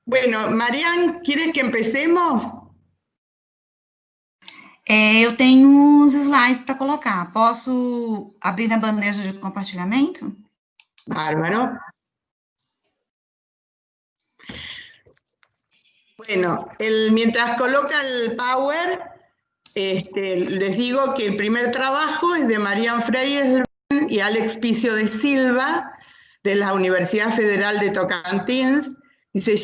Bueno, Marian, ¿quieres que empecemos? Eu tenho uns slides para colocar. Posso abrir na bandeja de compartilhamento? Bárbaro. Bueno, mientras coloca el Power, les digo que el primer trabajo es de Marian Freire y Alex Picio de Silva, de la Universidad Federal de Tocantins, y se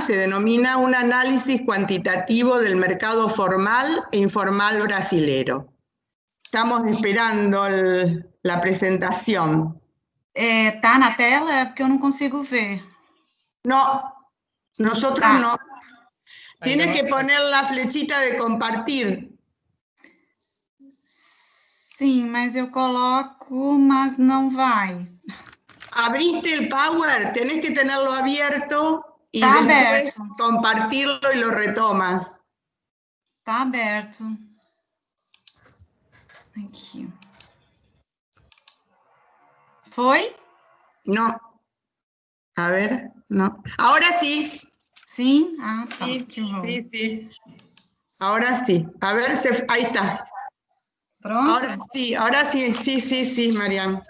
denomina un análisis cuantitativo del mercado formal e informal brasilero. Estamos esperando la presentación. Tá na tela? É porque eu não consigo ver. No, nosotros no. Tienes que poner la flechita de compartir. Sim, mas eu coloco, mas não vai. Abriste el Power, tenés que tenerlo abierto y Tá después aberto. compartirlo y lo retomas. Tá aberto. Aqui. Foi? No. A ver, no. Ahora sí. Sim? Ah, tá. Sí, Que bom. sí. Ahora sí. A ver, ahí está. Pronto? Ahora sí, sí, Marian.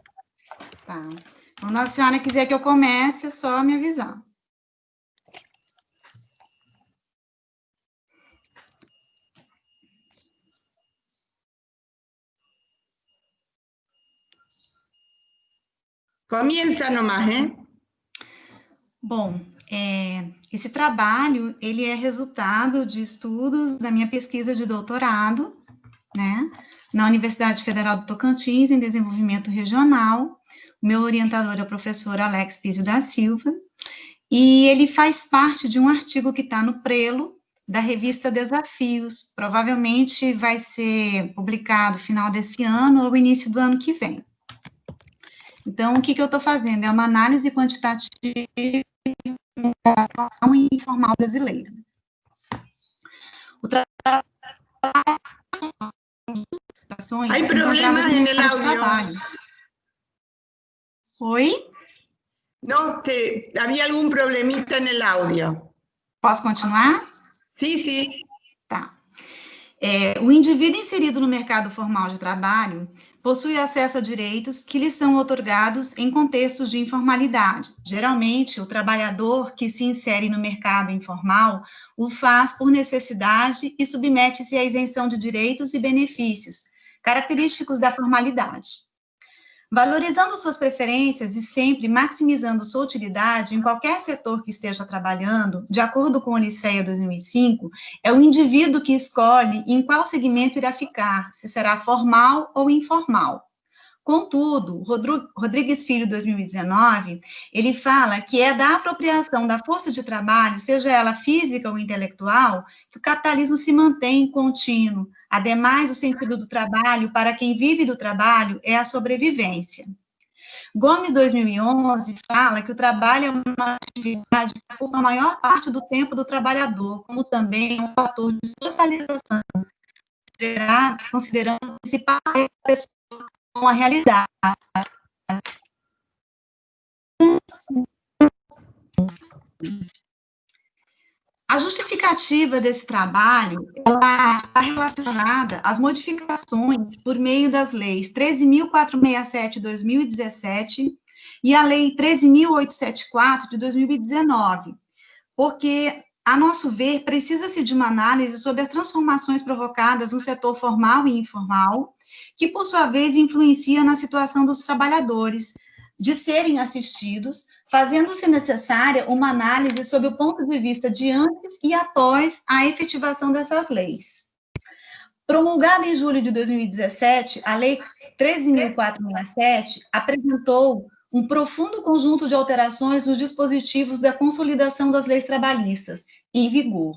Tá. Quando a senhora quiser que eu comece, é só me avisar. Comienza nomás, ¿eh? Bom, esse trabalho, ele é resultado de estudos da minha pesquisa de doutorado, né, na Universidade Federal do Tocantins, em desenvolvimento regional. O meu orientador é o professor Alex Picio da Silva, e ele faz parte de um artigo que está no Prelo, da revista Desafios, provavelmente vai ser publicado no final desse ano ou início do ano que vem. Então, o que eu estou fazendo? É uma análise quantitativa informal brasileira. O trabalho... Hay problemas en el audio. Oi? No, había algún problemita en el audio. Posso continuar? Sí. Tá. O indivíduo inserido no mercado formal de trabalho possui acesso a direitos que lhe são otorgados em contextos de informalidade. Geralmente, o trabalhador que se insere no mercado informal o faz por necessidade e submete-se à isenção de direitos e benefícios, característicos da formalidade. Valorizando suas preferências e sempre maximizando sua utilidade em qualquer setor que esteja trabalhando, de acordo com o Liceia 2005, é o indivíduo que escolhe em qual segmento irá ficar, se será formal ou informal. Contudo, Rodrigues Filho, 2019, ele fala que é da apropriação da força de trabalho, seja ela física ou intelectual, que o capitalismo se mantém contínuo. Ademais, o sentido do trabalho, para quem vive do trabalho, é a sobrevivência. Gomes, 2011, fala que o trabalho é uma atividade que ocupa a maior parte do tempo do trabalhador, como também um fator de socialização, considerando a principal pessoa com a realidade. A justificativa desse trabalho, ela está relacionada às modificações por meio das leis 13.467 de 2017 e a lei 13.874 de 2019, porque, a nosso ver, precisa-se de uma análise sobre as transformações provocadas no setor formal e informal, que, por sua vez, influencia na situação dos trabalhadores, de serem assistidos, fazendo-se necessária uma análise sob o ponto de vista de antes e após a efetivação dessas leis. Promulgada em julho de 2017, a Lei 13.467 apresentou um profundo conjunto de alterações nos dispositivos da consolidação das leis trabalhistas em vigor,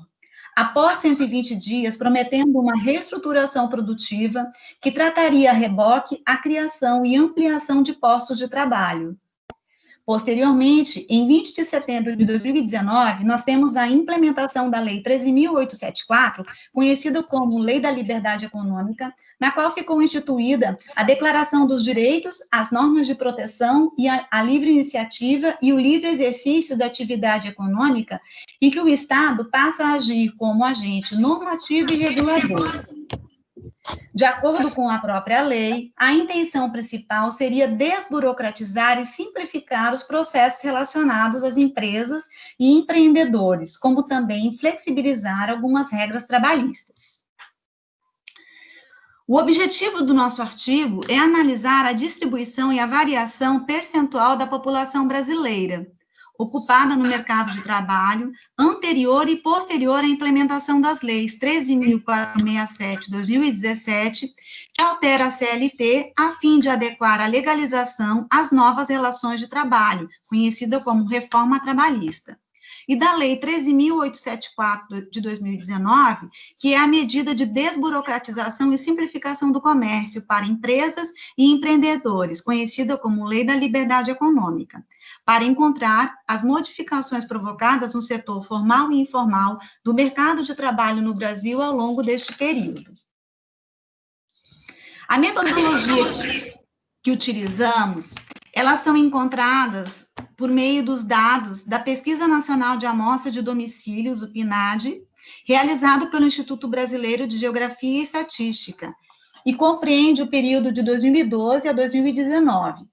após 120 dias, prometendo uma reestruturação produtiva que trataria a reboque a criação e ampliação de postos de trabalho. Posteriormente, em 20 de setembro de 2019, nós temos a implementação da Lei 13.874, conhecida como Lei da Liberdade Econômica, na qual ficou instituída a Declaração dos Direitos, as normas de proteção e a livre iniciativa e o livre exercício da atividade econômica, em que o Estado passa a agir como agente normativo e regulador. De acordo com a própria lei, a intenção principal seria desburocratizar e simplificar os processos relacionados às empresas e empreendedores, como também flexibilizar algumas regras trabalhistas. O objetivo do nosso artigo é analisar a distribuição e a variação percentual da população brasileira, ocupada no mercado de trabalho, anterior e posterior à implementação das leis 13.467 de 2017, que altera a CLT a fim de adequar a legalização às novas relações de trabalho, conhecida como reforma trabalhista, e da Lei 13.874 de 2019, que é a medida de desburocratização e simplificação do comércio para empresas e empreendedores, conhecida como Lei da Liberdade Econômica, para encontrar as modificações provocadas no setor formal e informal do mercado de trabalho no Brasil ao longo deste período. A metodologia que utilizamos, elas são encontradas por meio dos dados da Pesquisa Nacional de Amostra de Domicílios, o PNAD, realizado pelo Instituto Brasileiro de Geografia e Estatística, e compreende o período de 2012 a 2019.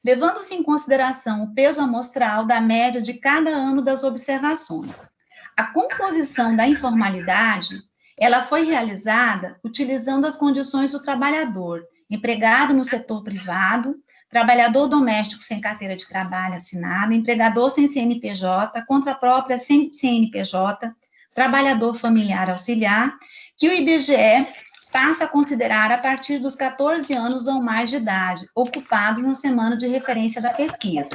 Levando-se em consideração o peso amostral da média de cada ano das observações. A composição da informalidade, ela foi realizada utilizando as condições do trabalhador, empregado no setor privado, trabalhador doméstico sem carteira de trabalho assinada, empregador sem CNPJ, contra a própria sem CNPJ, trabalhador familiar auxiliar, que o IBGE passa a considerar a partir dos 14 anos ou mais de idade, ocupados na semana de referência da pesquisa.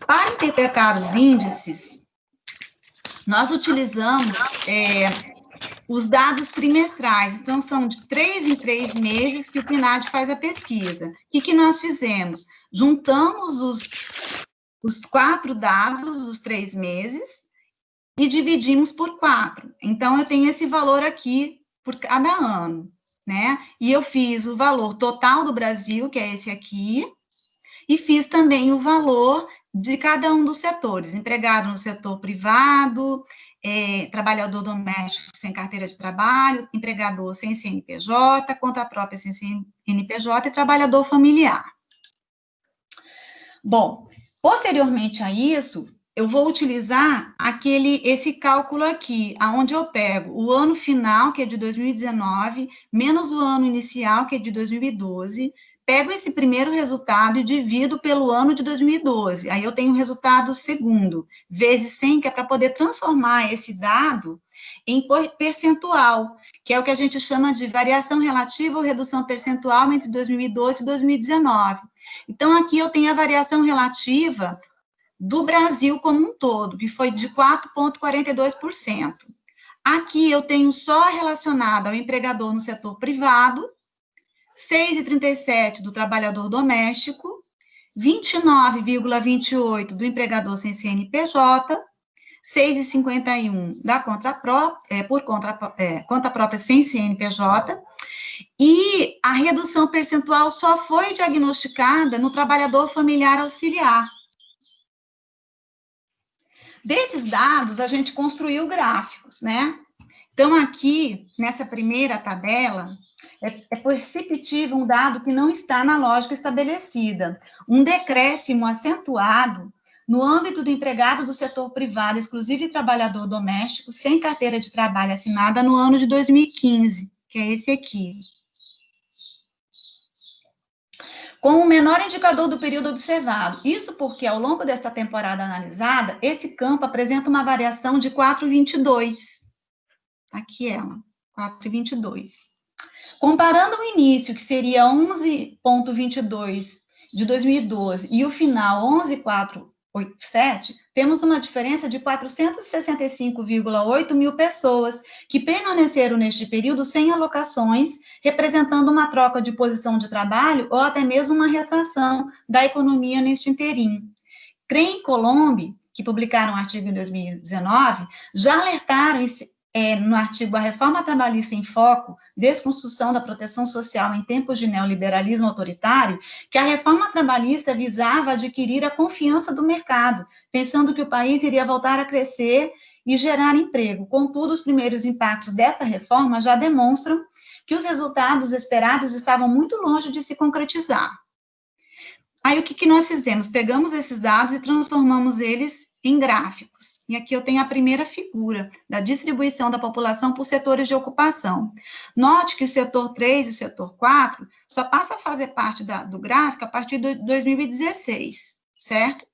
Para interpretar os índices, nós utilizamos os dados trimestrais, então são de 3 em 3 meses que o PNAD faz a pesquisa. O que nós fizemos? Juntamos os 4 dados dos 3 meses e dividimos por 4. Então, eu tenho esse valor aqui por cada ano, né? E eu fiz o valor total do Brasil, que é esse aqui, e fiz também o valor de cada um dos setores, empregado no setor privado, trabalhador doméstico sem carteira de trabalho, empregador sem CNPJ, conta própria sem CNPJ e trabalhador familiar. Bom, posteriormente a isso, eu vou utilizar esse cálculo aqui, aonde eu pego o ano final, que é de 2019, menos o ano inicial, que é de 2012, pego esse primeiro resultado e divido pelo ano de 2012. Aí eu tenho o resultado segundo, vezes 100, que é para poder transformar esse dado em percentual, que é o que a gente chama de variação relativa ou redução percentual entre 2012 e 2019. Então, aqui eu tenho a variação relativa do Brasil como um todo, que foi de 4,42%. Aqui eu tenho só relacionado ao empregador no setor privado, 6,37% do trabalhador doméstico, 29,28% do empregador sem CNPJ, 6,51% da conta própria sem CNPJ, e a redução percentual só foi diagnosticada no trabalhador familiar auxiliar. Desses dados, a gente construiu gráficos, né? Então, aqui, nessa primeira tabela, é perceptível um dado que não está na lógica estabelecida, um decréscimo acentuado no âmbito do empregado do setor privado, exclusivo e trabalhador doméstico, sem carteira de trabalho assinada no ano de 2015, que é esse aqui. Com o menor indicador do período observado. Isso porque, ao longo desta temporada analisada, esse campo apresenta uma variação de 4,22. Aqui ela, 4,22. Comparando o início, que seria 11,22 de 2012, e o final, 11,487, temos uma diferença de 465,8 mil pessoas que permaneceram neste período sem alocações, representando uma troca de posição de trabalho ou até mesmo uma retração da economia neste inteirinho. CREM e Colombe, que publicaram um artigo em 2019, já alertaram no artigo A Reforma Trabalhista em Foco, Desconstrução da Proteção Social em Tempos de Neoliberalismo Autoritário, que a reforma trabalhista visava adquirir a confiança do mercado, pensando que o país iria voltar a crescer e gerar emprego. Contudo, os primeiros impactos dessa reforma já demonstram que os resultados esperados estavam muito longe de se concretizar. Aí, o que nós fizemos? Pegamos esses dados e transformamos eles em gráficos. E aqui eu tenho a primeira figura da distribuição da população por setores de ocupação. Note que o setor 3 e o setor 4 só passa a fazer parte do gráfico a partir de 2016, certo?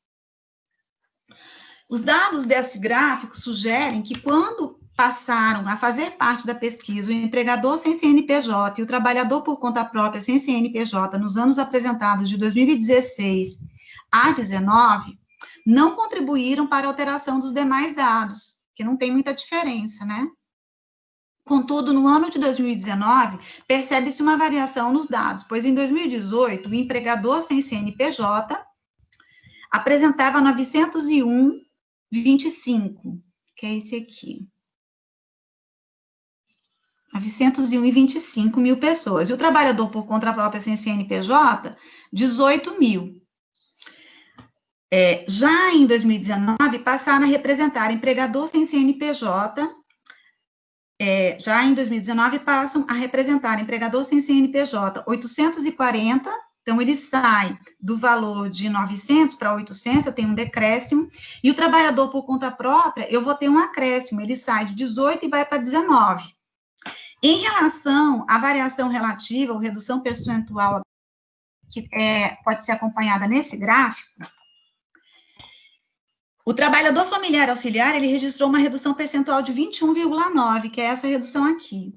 Os dados desse gráfico sugerem que quando passaram a fazer parte da pesquisa o empregador sem CNPJ e o trabalhador por conta própria sem CNPJ nos anos apresentados de 2016 a 2019, não contribuíram para a alteração dos demais dados, que não tem muita diferença, né? Contudo, no ano de 2019, percebe-se uma variação nos dados, pois em 2018, o empregador sem CNPJ apresentava 901,25, que é esse aqui. 901,25 mil pessoas. E o trabalhador por conta própria sem CNPJ, 18 mil. Já em 2019, passaram a representar empregador sem CNPJ, já em 2019, passam a representar empregador sem CNPJ 840, então ele sai do valor de 900 para 800, eu tenho um decréscimo, e o trabalhador por conta própria, eu vou ter um acréscimo, ele sai de 18 e vai para 19. Em relação à variação relativa, ou redução percentual, que pode ser acompanhada nesse gráfico, o trabalhador familiar auxiliar, ele registrou uma redução percentual de 21,9, que é essa redução aqui.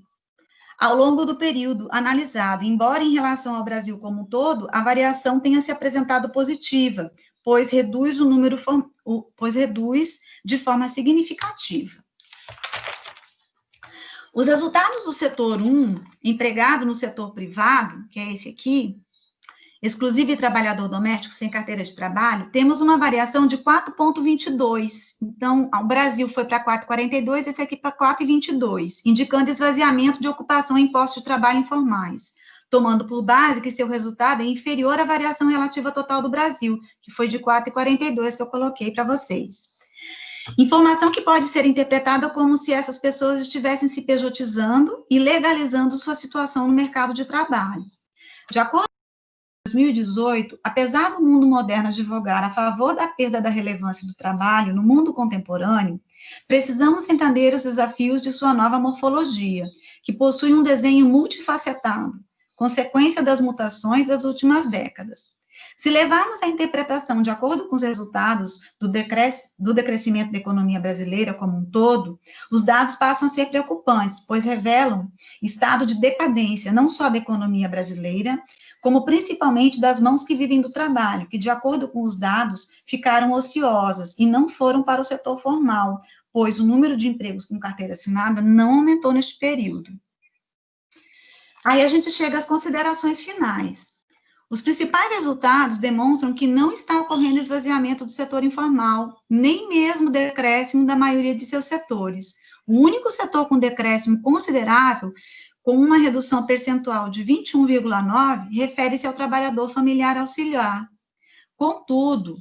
Ao longo do período analisado, embora em relação ao Brasil como um todo, a variação tenha se apresentado positiva, pois reduz de forma significativa. Os resultados do setor 1, empregado no setor privado, que é esse aqui, exclusivo e trabalhador doméstico sem carteira de trabalho, temos uma variação de 4,22. Então, o Brasil foi para 4,42, esse aqui para 4,22, indicando esvaziamento de ocupação em postos de trabalho informais, tomando por base que seu resultado é inferior à variação relativa total do Brasil, que foi de 4,42 que eu coloquei para vocês. Informação que pode ser interpretada como se essas pessoas estivessem se pejotizando e legalizando sua situação no mercado de trabalho. De acordo com 2018, apesar do mundo moderno advogar a favor da perda da relevância do trabalho no mundo contemporâneo, precisamos entender os desafios de sua nova morfologia, que possui um desenho multifacetado, consequência das mutações das últimas décadas. Se levarmos a interpretação de acordo com os resultados do decrescimento da economia brasileira como um todo, os dados passam a ser preocupantes, pois revelam estado de decadência não só da economia brasileira, como principalmente das mãos que vivem do trabalho, que, de acordo com os dados, ficaram ociosas e não foram para o setor formal, pois o número de empregos com carteira assinada não aumentou neste período. Aí a gente chega às considerações finais. Os principais resultados demonstram que não está ocorrendo esvaziamento do setor informal, nem mesmo decréscimo da maioria de seus setores. O único setor com decréscimo considerável, com uma redução percentual de 21,9, refere-se ao trabalhador familiar auxiliar. Contudo,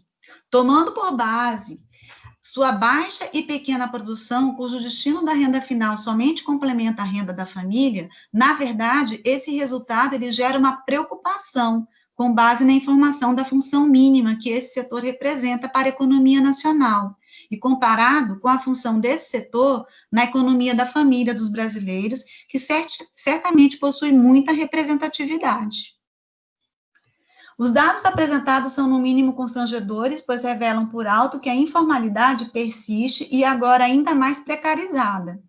tomando por base sua baixa e pequena produção, cujo destino da renda final somente complementa a renda da família, na verdade, esse resultado ele gera uma preocupação, com base na informação da função mínima que esse setor representa para a economia nacional, e comparado com a função desse setor na economia da família dos brasileiros, que certamente possui muita representatividade. Os dados apresentados são, no mínimo, constrangedores, pois revelam por alto que a informalidade persiste e agora ainda mais precarizada.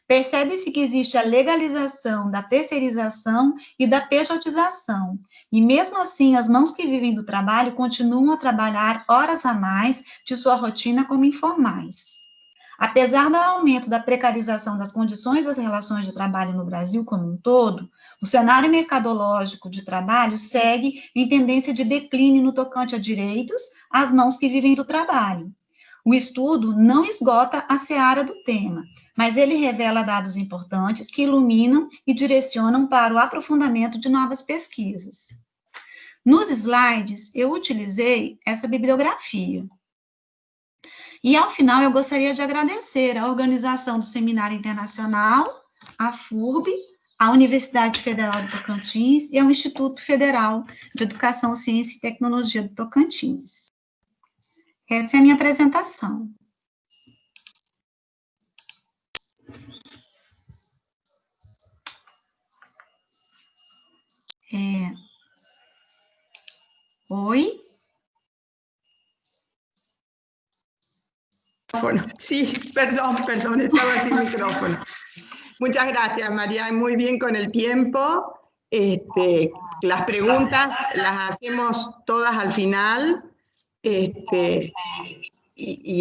Percebe-se que existe a legalização da terceirização e da pejotização, e mesmo assim as mãos que vivem do trabalho continuam a trabalhar horas a mais de sua rotina como informais. Apesar do aumento da precarização das condições das relações de trabalho no Brasil como um todo, o cenário mercadológico de trabalho segue em tendência de declínio no tocante a direitos às mãos que vivem do trabalho. O estudo não esgota a seara do tema, mas ele revela dados importantes que iluminam e direcionam para o aprofundamento de novas pesquisas. Nos slides, eu utilizei essa bibliografia. E, ao final, eu gostaria de agradecer à organização do Seminário Internacional, à FURB, à Universidade Federal do Tocantins e ao Instituto Federal de Educação, Ciência e Tecnologia do Tocantins. Essa é a minha apresentação. Oi? Sí, perdón, estaba sin micrófono. Muchas gracias, María, muy bien con el tiempo. Las preguntas las hacemos todas al final y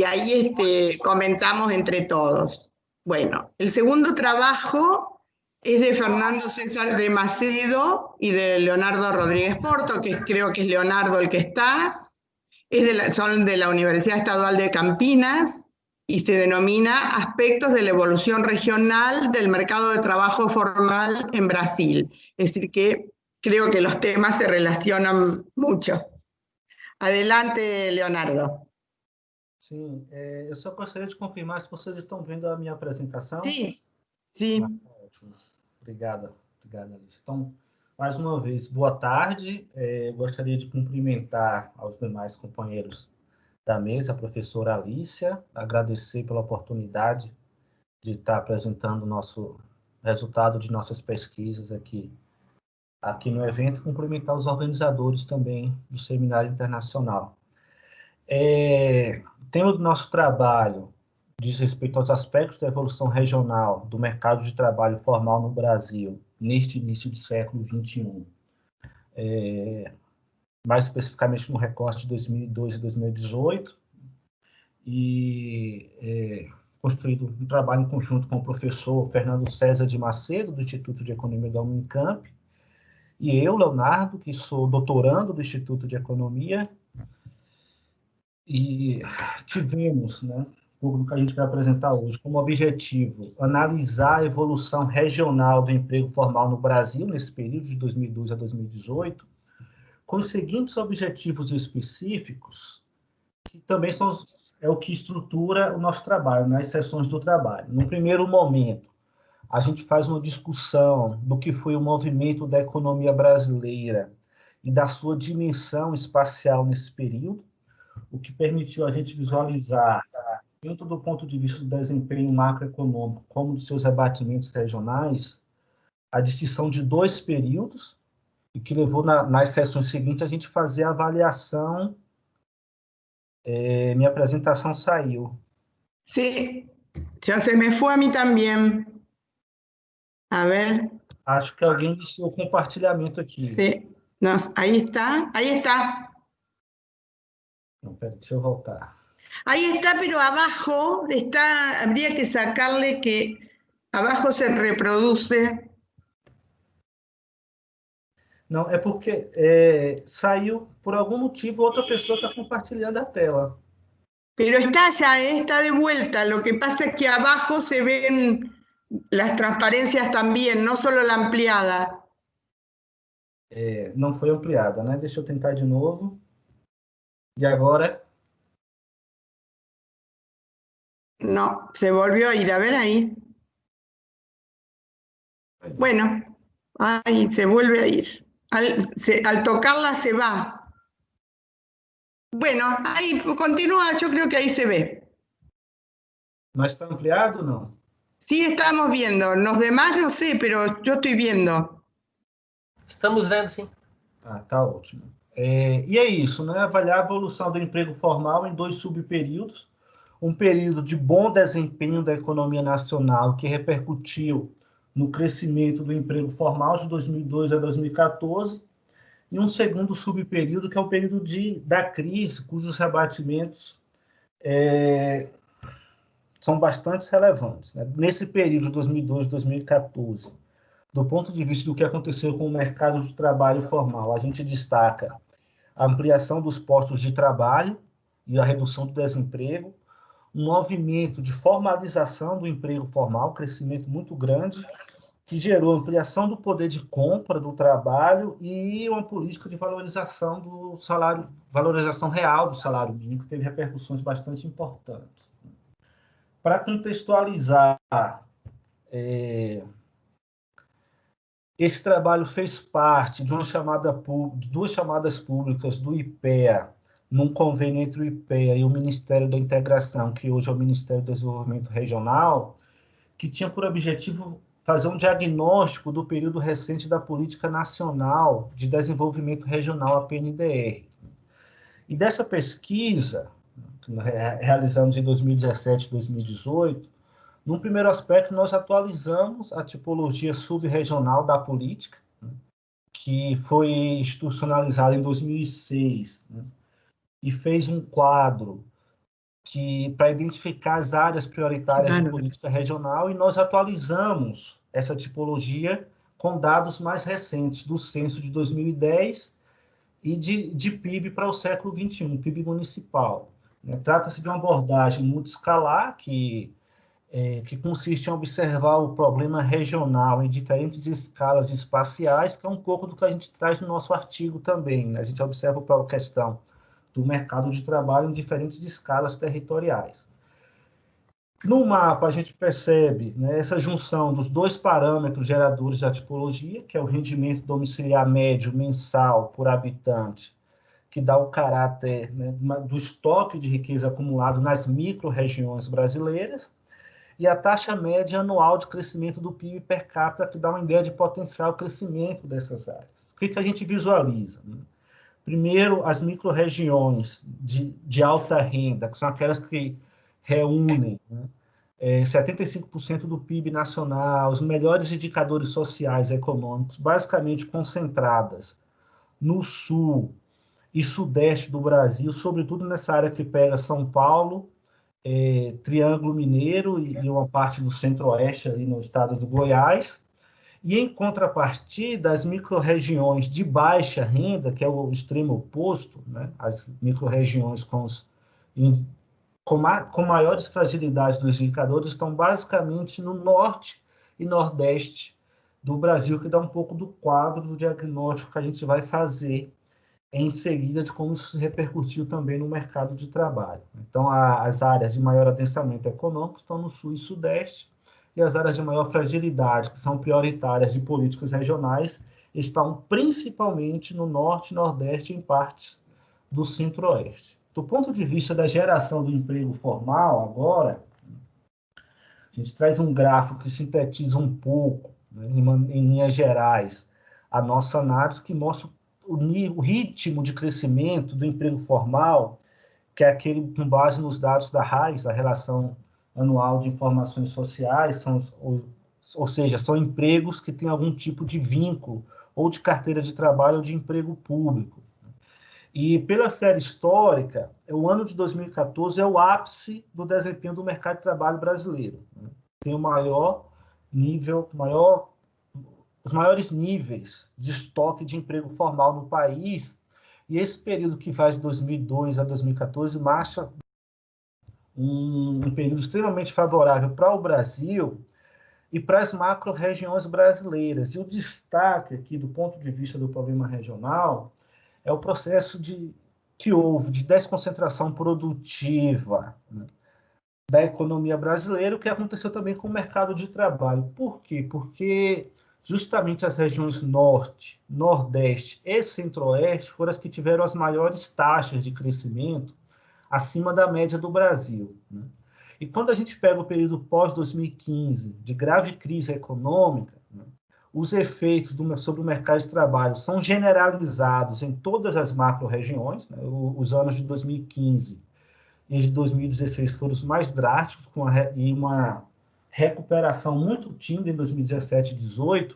ahí comentamos entre todos. Bueno, el segundo trabajo es de Fernando César de Macedo y de Leonardo Rodríguez Porto, que creo que es Leonardo el que está. Son de la Universidad Estadual de Campinas y se denomina Aspectos de la evolución regional del mercado de trabajo formal en Brasil. Es decir, que creo que los temas se relacionan mucho. Adelante, Leonardo. Sim, eu só gostaria de confirmar se vocês estão vendo a minha apresentação. Sim, sim. Ótimo. Obrigada, Alice. Então, mais uma vez, boa tarde. Gostaria de cumprimentar aos demais companheiros da mesa, a professora Alícia, agradecer pela oportunidade de estar apresentando o nosso resultado de nossas pesquisas aqui no evento, e cumprimentar os organizadores também do Seminário Internacional. O tema do nosso trabalho diz respeito aos aspectos da evolução regional do mercado de trabalho formal no Brasil, neste início do século XXI. Mais especificamente no recorte de 2002 e 2018, e construído um trabalho em conjunto com o professor Fernando César de Macedo, do Instituto de Economia da Unicamp, e eu, Leonardo, que sou doutorando do Instituto de Economia, e tivemos, o que a gente vai apresentar hoje, como objetivo analisar a evolução regional do emprego formal no Brasil, nesse período de 2012 a 2018, com os seguintes objetivos específicos, que também é o que estrutura o nosso trabalho, as sessões do trabalho. No primeiro momento, a gente faz uma discussão do que foi o movimento da economia brasileira e da sua dimensão espacial nesse período, o que permitiu a gente visualizar, tanto do ponto de vista do desempenho macroeconômico como dos seus rebatimentos regionais, a distinção de dois períodos, e que levou nas sessões seguintes a gente fazer a avaliação. Minha apresentação saiu. Sí, ya se me fue a mí también. A ver. Acho que alguém iniciou o compartilhamento aqui. Sí. Ahí está, ahí está. Não, pera, deixa eu voltar. Ahí está, pero abajo está, habría que sacarle que abajo se reproduce. Não, é porque saiu, por algum motivo, outra pessoa está compartilhando a tela. Pero está ya, está de vuelta. Lo que pasa es que abajo se ven las transparencias también, no solo la ampliada. Não foi ampliada, né? Deixa eu tentar de novo. E agora? No, se volvió a ir. A ver ahí. Bueno, ahí se vuelve a ir. Al tocarla se va. Bueno, ahí continúa, yo creo que ahí se ve. ¿Mas está ampliado o no? Sí, estamos viendo. Los demás no sé, pero yo estoy viendo. Estamos vendo, sim. Ah, tá ótimo. E é isso, né? Avaliar a evolução do emprego formal em dois subperíodos. Um período de bom desempenho da economia nacional, que repercutiu no crescimento do emprego formal de 2002 a 2014, e um segundo subperíodo, que é o período da crise, cujos rebatimentos são bastante relevantes, né? Nesse período de 2002, 2014, do ponto de vista do que aconteceu com o mercado de trabalho formal, a gente destaca a ampliação dos postos de trabalho e a redução do desemprego, um movimento de formalização do emprego formal, crescimento muito grande, que gerou ampliação do poder de compra do trabalho e uma política de valorização do salário, valorização real do salário mínimo, que teve repercussões bastante importantes. Para contextualizar, esse trabalho fez parte de duas chamadas públicas do IPEA, num convênio entre o IPEA e o Ministério da Integração, que hoje é o Ministério do Desenvolvimento Regional, que tinha por objetivo fazer um diagnóstico do período recente da Política Nacional de Desenvolvimento Regional, a PNDR. E dessa pesquisa, que realizamos em 2017 e 2018, num primeiro aspecto, nós atualizamos a tipologia subregional da política, que foi institucionalizada em 2006, e fez um quadro para identificar as áreas prioritárias de política regional, e nós atualizamos essa tipologia com dados mais recentes do censo de 2010 e de PIB para o século XXI, PIB municipal. Trata-se de uma abordagem multiescalar que consiste em observar o problema regional em diferentes escalas espaciais, que é um pouco do que a gente traz no nosso artigo também. A gente observa a questão do mercado de trabalho em diferentes escalas territoriais. No mapa, a gente percebe, essa junção dos dois parâmetros geradores da tipologia, que é o rendimento domiciliar médio mensal por habitante, que dá o caráter do estoque de riqueza acumulado nas micro-regiões brasileiras, e a taxa média anual de crescimento do PIB per capita, que dá uma ideia de potencial crescimento dessas áreas. O que a gente visualiza? Primeiro, as micro-regiões de alta renda, que são aquelas que reúnem 75% do PIB nacional, os melhores indicadores sociais e econômicos, basicamente concentradas no sul e sudeste do Brasil, sobretudo nessa área que pega São Paulo, Triângulo Mineiro e uma parte do centro-oeste, ali no estado do Goiás. E, em contrapartida, as micro-regiões de baixa renda, que é o extremo oposto, as micro-regiões com maiores fragilidades dos indicadores, estão basicamente no norte e nordeste do Brasil, que dá um pouco do quadro do diagnóstico que a gente vai fazer em seguida de como isso se repercutiu também no mercado de trabalho. Então, as áreas de maior adensamento econômico estão no sul e sudeste, e as áreas de maior fragilidade, que são prioritárias de políticas regionais, estão principalmente no norte e nordeste, em partes do centro-oeste. Do ponto de vista da geração do emprego formal, agora, a gente traz um gráfico que sintetiza um pouco, em linhas gerais, a nossa análise, que mostra o ritmo de crescimento do emprego formal, que é aquele com base nos dados da RAIS, a Relação Anual de Informações Sociais, ou seja, são empregos que têm algum tipo de vínculo, ou de carteira de trabalho, ou de emprego público. E, pela série histórica, o ano de 2014 é o ápice do desempenho do mercado de trabalho brasileiro. Tem o maior nível, os maiores níveis de estoque de emprego formal no país, e esse período que vai de 2002 a 2014 marca um período extremamente favorável para o Brasil e para as macro-regiões brasileiras. E o destaque aqui, do ponto de vista do problema regional, é o processo que houve de desconcentração produtiva da economia brasileira, o que aconteceu também com o mercado de trabalho. Por quê? Porque justamente as regiões norte, nordeste e centro-oeste foram as que tiveram as maiores taxas de crescimento acima da média do Brasil. E quando a gente pega o período pós-2015, de grave crise econômica, os efeitos sobre o mercado de trabalho são generalizados em todas as macro-regiões. Os anos de 2015 e de 2016 foram os mais drásticos, e uma recuperação muito tímida em 2017 e 2018,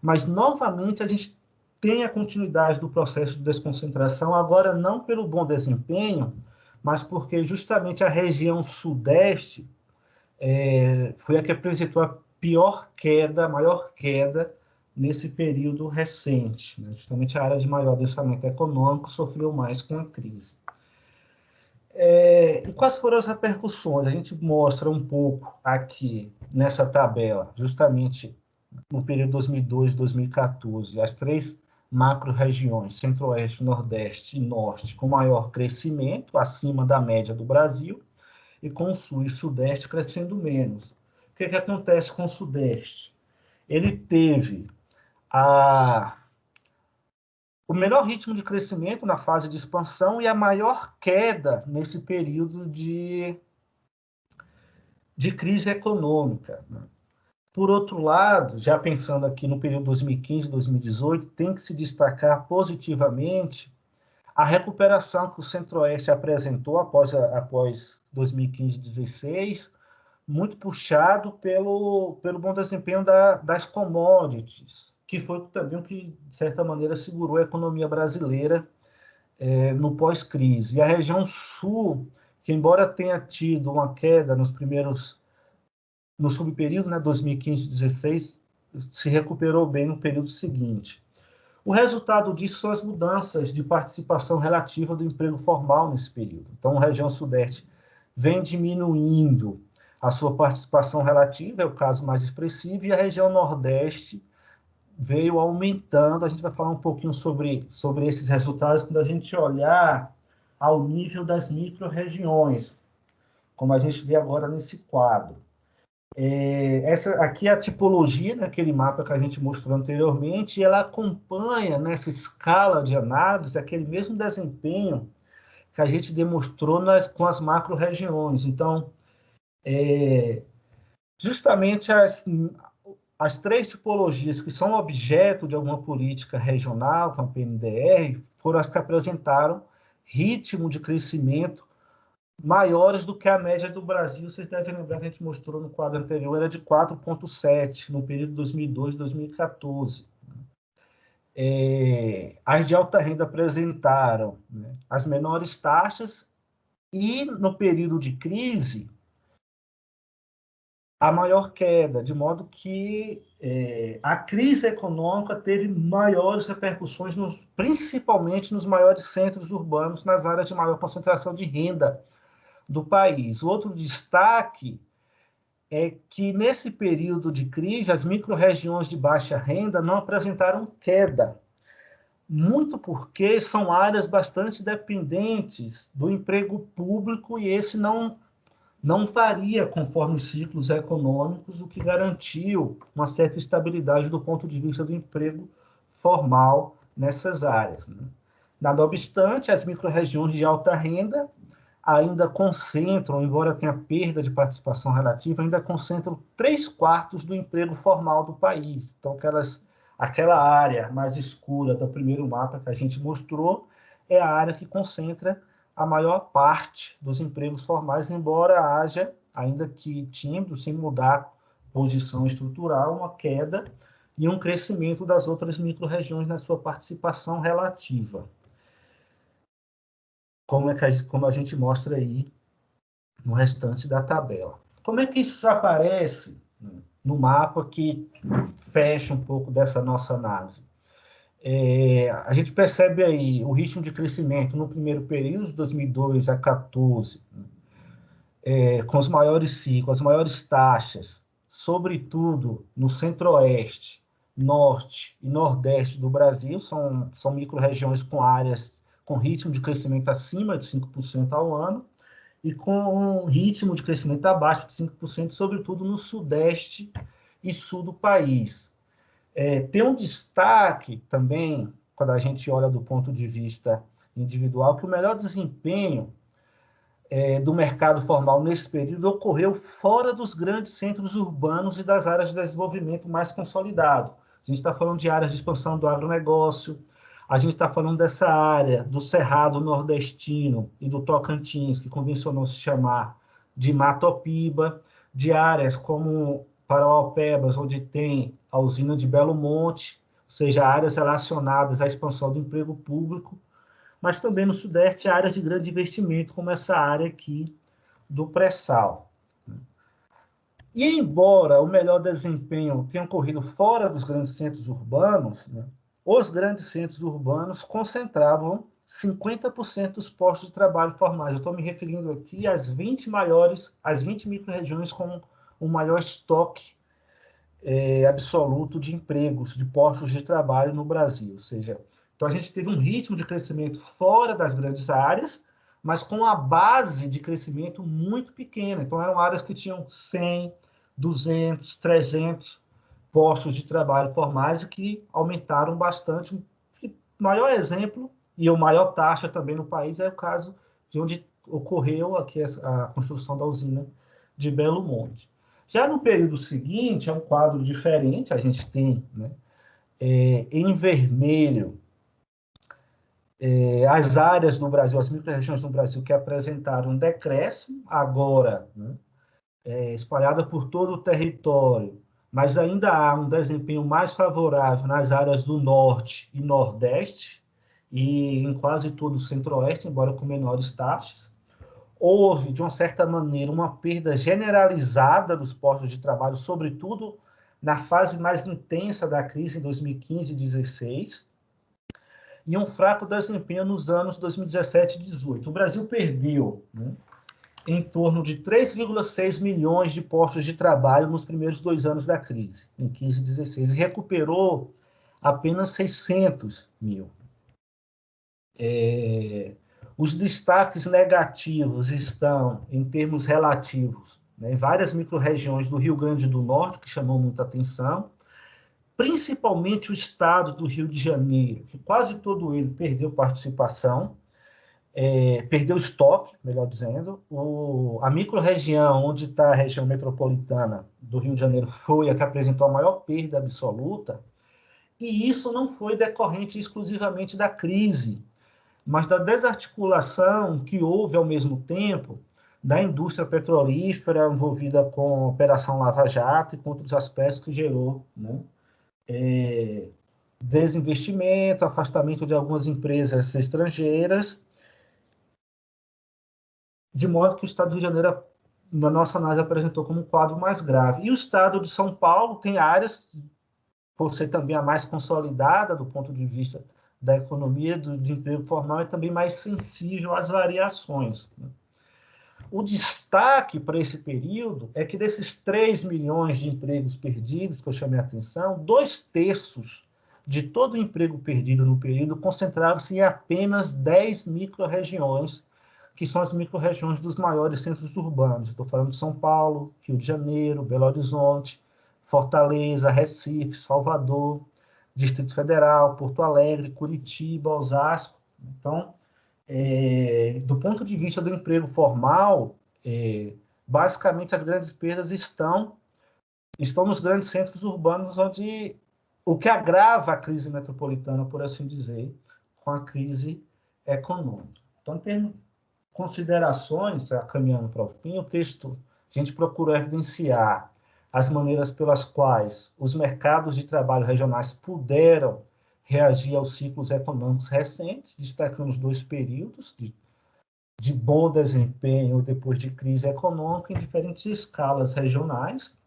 mas, novamente, a gente tem a continuidade do processo de desconcentração, agora não pelo bom desempenho, mas porque justamente a região sudeste foi a que apresentou a pior queda, a maior queda nesse período recente, né? Justamente a área de maior adensamento econômico sofreu mais com a crise. E quais foram as repercussões? A gente mostra um pouco aqui nessa tabela, justamente no período 2002 e 2014, as 3 macro-regiões, Centro-Oeste, Nordeste e Norte, com maior crescimento, acima da média do Brasil, e com o Sul e Sudeste crescendo menos. O que acontece com o Sudeste? Ele teve o menor ritmo de crescimento na fase de expansão e a maior queda nesse período de crise econômica. Por outro lado, já pensando aqui no período 2015 e 2018, tem que se destacar positivamente a recuperação que o Centro-Oeste apresentou após 2015 e 2016, muito puxado pelo bom desempenho das commodities, que foi também o que, de certa maneira, segurou a economia brasileira no pós-crise. E a região sul, que embora tenha tido uma queda no subperíodo, né, 2015 e 2016, se recuperou bem no período seguinte. O resultado disso são as mudanças de participação relativa do emprego formal nesse período. Então, a região sudeste vem diminuindo a sua participação relativa, é o caso mais expressivo, e a região nordeste veio aumentando. A gente vai falar um pouquinho sobre esses resultados quando a gente olhar ao nível das micro-regiões, como a gente vê agora nesse quadro. Essa aqui é a tipologia, naquele mapa que a gente mostrou anteriormente, e ela acompanha nessa escala de análise aquele mesmo desempenho que a gente demonstrou com as macro-regiões. Então, justamente as 3 tipologias que são objeto de alguma política regional, com a PNDR, foram as que apresentaram ritmo de crescimento maiores do que a média do Brasil. Vocês devem lembrar que a gente mostrou no quadro anterior, era de 4,7 no período 2002 e 2014. As de alta renda apresentaram, né, as menores taxas e, no período de crise, a maior queda, de modo que a crise econômica teve maiores repercussões, principalmente nos maiores centros urbanos, nas áreas de maior concentração de renda do país. O outro destaque é que, nesse período de crise, as micro-regiões de baixa renda não apresentaram queda, muito porque são áreas bastante dependentes do emprego público, e esse não varia conforme os ciclos econômicos, o que garantiu uma certa estabilidade do ponto de vista do emprego formal nessas áreas, né? Nada obstante, as micro-regiões de alta renda ainda concentram, embora tenha perda de participação relativa, ainda concentram 3/4 do emprego formal do país. Então, aquela área mais escura do primeiro mapa que a gente mostrou é a área que concentra a maior parte dos empregos formais, embora haja, ainda que tímido, sem mudar posição estrutural, uma queda e um crescimento das outras micro-regiões na sua participação relativa, como a gente mostra aí no restante da tabela. Como é que isso aparece no mapa que fecha um pouco dessa nossa análise? A gente percebe aí o ritmo de crescimento no primeiro período, de 2002 a 2014, com os maiores ciclos, as maiores taxas, sobretudo no Centro-Oeste, Norte e Nordeste do Brasil. São micro-regiões com áreas com ritmo de crescimento acima de 5% ao ano e com um ritmo de crescimento abaixo de 5%, sobretudo no Sudeste e Sul do país. Tem um destaque também, quando a gente olha do ponto de vista individual, que o melhor desempenho do mercado formal nesse período ocorreu fora dos grandes centros urbanos e das áreas de desenvolvimento mais consolidado. A gente está falando de áreas de expansão do agronegócio, a gente está falando dessa área do Cerrado Nordestino e do Tocantins, que convencionou se chamar de Matopiba, de áreas como Parauapebas, onde tem a usina de Belo Monte, ou seja, áreas relacionadas à expansão do emprego público, mas também no Sudeste, áreas de grande investimento, como essa área aqui do pré-sal. E embora o melhor desempenho tenha ocorrido fora dos grandes centros urbanos, né, os grandes centros urbanos concentravam 50% dos postos de trabalho formais. Eu estou me referindo aqui às 20 micro-regiões com o maior estoque absoluto de empregos, de postos de trabalho no Brasil. Ou seja, então a gente teve um ritmo de crescimento fora das grandes áreas, mas com a base de crescimento muito pequena. Então eram áreas que tinham 100, 200, 300 postos de trabalho formais e que aumentaram bastante. O maior exemplo e a maior taxa também no país é o caso de onde ocorreu aqui a construção da usina de Belo Monte. Já no período seguinte, é um quadro diferente, a gente tem, né, em vermelho, as áreas no Brasil, as micro-regiões no Brasil que apresentaram um decréscimo, agora, né, espalhada por todo o território, mas ainda há um desempenho mais favorável nas áreas do Norte e Nordeste, e em quase todo o Centro-Oeste, embora com menores taxas. Houve, de uma certa maneira, uma perda generalizada dos postos de trabalho, sobretudo na fase mais intensa da crise, em 2015 e 2016, e um fraco desempenho nos anos 2017 e 2018. O Brasil perdeu, né, em torno de 3,6 milhões de postos de trabalho nos primeiros 2 anos da crise, em 15 e 16, e recuperou apenas 600 mil. Os destaques negativos estão, em termos relativos, né, em várias micro-regiões do Rio Grande do Norte, que chamou muita atenção, principalmente o estado do Rio de Janeiro, que quase todo ele perdeu participação, perdeu estoque, melhor dizendo. A micro-região onde está a região metropolitana do Rio de Janeiro foi a que apresentou a maior perda absoluta, e isso não foi decorrente exclusivamente da crise, mas da desarticulação que houve, ao mesmo tempo, da indústria petrolífera envolvida com a Operação Lava Jato e com outros aspectos que gerou, né, desinvestimento, afastamento de algumas empresas estrangeiras, de modo que o Estado do Rio de Janeiro, na nossa análise, apresentou como um quadro mais grave. E o Estado de São Paulo tem áreas, por ser também a mais consolidada do ponto de vista da economia, do emprego formal, é também mais sensível às variações. O destaque para esse período é que desses 3 milhões de empregos perdidos, que eu chamei a atenção, 2/3 de todo o emprego perdido no período concentravam-se em apenas 10 micro-regiões, que são as micro-regiões dos maiores centros urbanos. Estou falando de São Paulo, Rio de Janeiro, Belo Horizonte, Fortaleza, Recife, Salvador, Distrito Federal, Porto Alegre, Curitiba, Osasco. Então, do ponto de vista do emprego formal, basicamente as grandes perdas estão nos grandes centros urbanos, onde o que agrava a crise metropolitana, por assim dizer, com a crise econômica. Então, tem considerações, caminhando para o fim, o texto, a gente procurou evidenciar as maneiras pelas quais os mercados de trabalho regionais puderam reagir aos ciclos econômicos recentes, destacando os 2 períodos de bom desempenho depois de crise econômica em diferentes escalas regionais.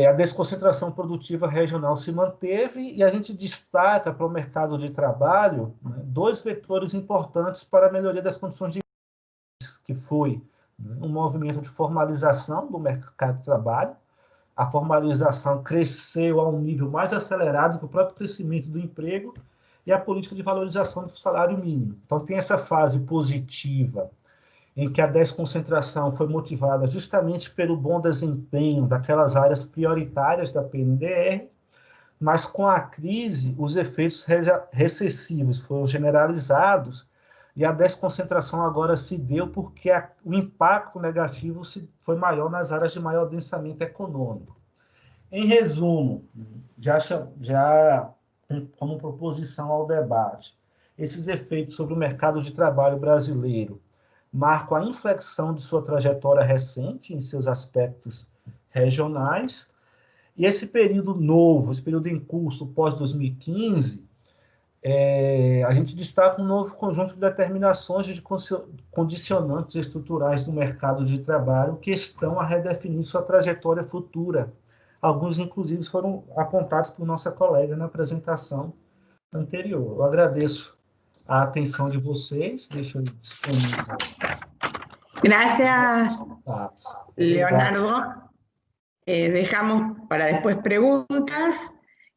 A desconcentração produtiva regional se manteve e a gente destaca para o mercado de trabalho, né, 2 vetores importantes para a melhoria das condições de vida, que foi, né, um movimento de formalização do mercado de trabalho. A formalização cresceu a um nível mais acelerado que o próprio crescimento do emprego e a política de valorização do salário mínimo. Então, tem essa fase positiva, em que a desconcentração foi motivada justamente pelo bom desempenho daquelas áreas prioritárias da PNDR, mas com a crise, os efeitos recessivos foram generalizados e a desconcentração agora se deu porque o impacto negativo foi maior nas áreas de maior densamento econômico. Em resumo, já como proposição ao debate, esses efeitos sobre o mercado de trabalho brasileiro marcam a inflexão de sua trajetória recente em seus aspectos regionais, e esse período novo, esse período em curso pós-2015, A gente destaca um novo conjunto de determinações de condicionantes estruturais do mercado de trabalho que estão a redefinir sua trajetória futura. Alguns, inclusive, foram apontados por nossa colega na apresentação anterior. Eu agradeço a atenção de vocês. Deixa eu disponível. Gracias, Obrigado. Leonardo. Dejamos para después preguntas.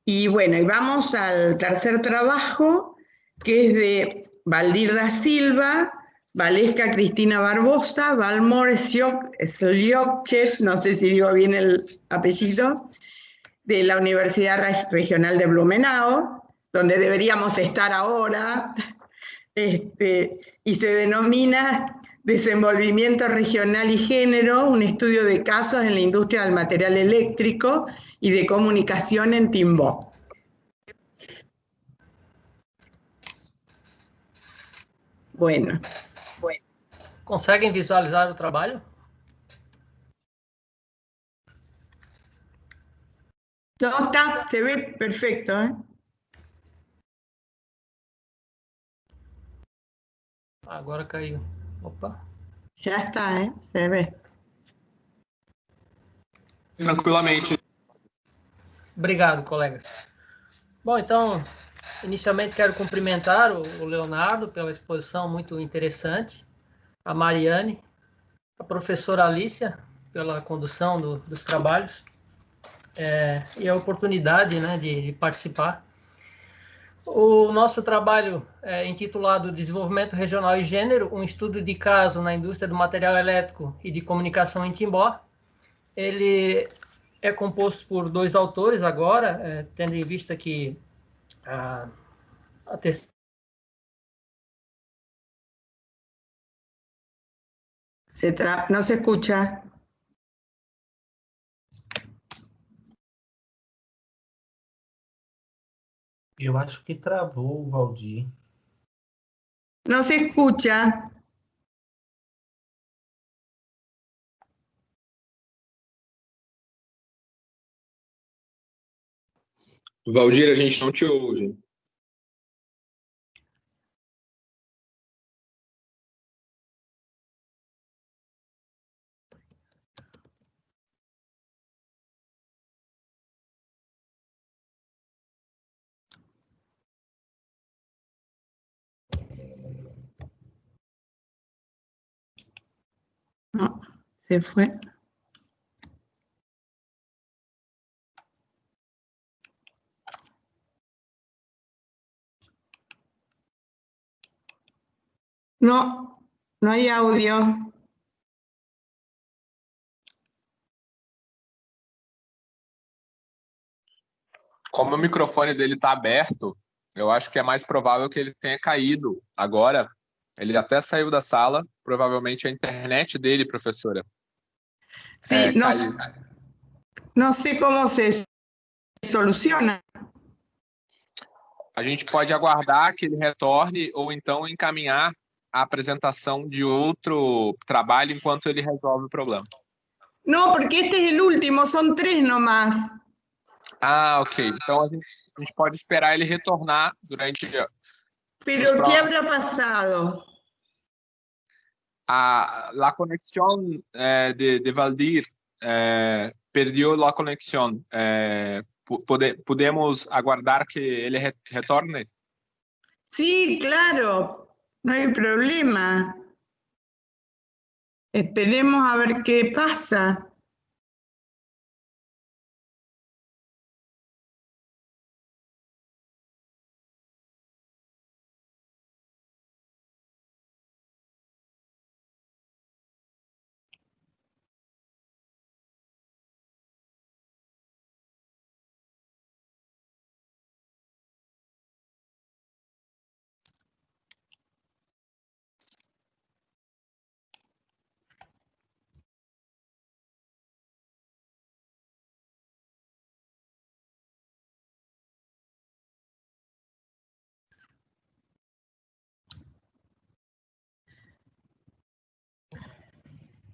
Y bueno, y vamos al tercer trabajo, que es de Valdir da Silva, Valesca Cristina Barbosa, Valmor Sliokchev, no sé si digo bien el apellido, de la Universidad Regional de Blumenau, donde deberíamos estar ahora, y se denomina Desenvolvimiento Regional y Género, un estudio de casos en la industria del material eléctrico y de comunicación en Timbó. Bueno. Conseguem visualizar o trabalho? Todo está, se ve perfecto, ¿eh? Agora caiu. Opa. Ya está, ¿eh? Se ve. Tranquilamente. Obrigado, colegas. Bom, então, inicialmente quero cumprimentar o Leonardo pela exposição muito interessante, a Mariane, a professora Alicia pela condução dos trabalhos e a oportunidade, né, de participar. O nosso trabalho é intitulado Desenvolvimento Regional e Gênero, um estudo de caso na indústria do material elétrico e de comunicação em Timbó. Ele é composto por 2 autores agora, tendo em vista que a terceira... No se escucha. Eu acho que travou o Valdir. No se escucha. Valdir, a gente não te ouve. No, se fue. No, no hay audio. Como o microfone dele está aberto, eu acho que é mais provável que ele tenha caído agora. Ele até saiu da sala, provavelmente a internet dele, professora. Sí, no sé cómo se soluciona. A gente pode aguardar que ele retorne ou então encaminhar a apresentação de outro trabalho enquanto ele resolve o problema. No, porque este es el último, son 3 nomás. Ah, ok. Então a gente pode esperar ele retornar durante... Pero ¿qué habrá pasado? La conexión de Valdir perdió la conexión. ¿Podemos aguardar que ele retorne? Sí, claro, no hay problema. Esperemos a ver qué pasa.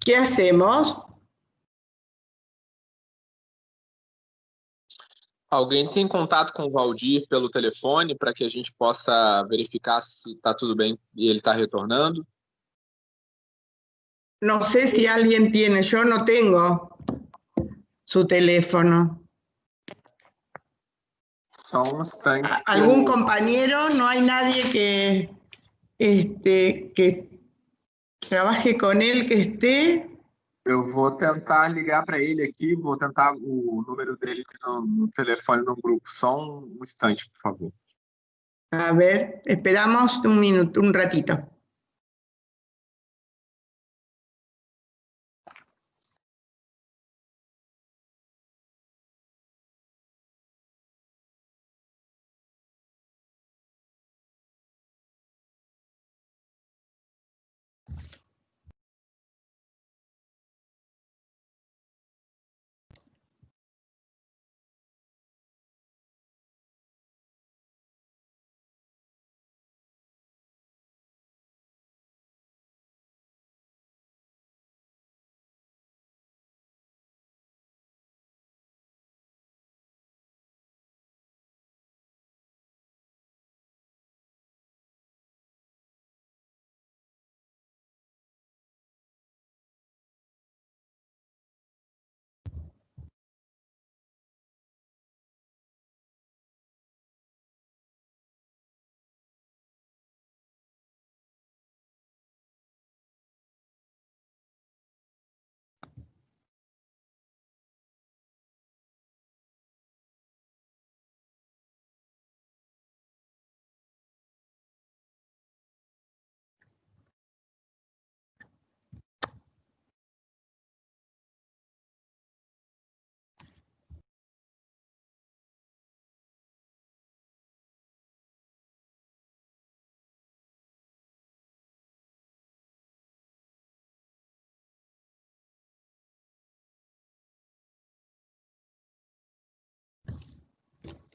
¿Qué hacemos? Alguém tem contato com o Valdir pelo telefone para que a gente possa verificar se está tudo bem e ele está retornando? No sé si alguien tiene, yo no tengo su teléfono. Só um instante. ¿Algún compañero? ¿No hay nadie que trabaje con él, que esté? Eu vou tentar ligar para ele aqui, vou tentar o número dele no telefone no grupo. Só um instante, por favor. A ver, esperamos un minuto, un ratito.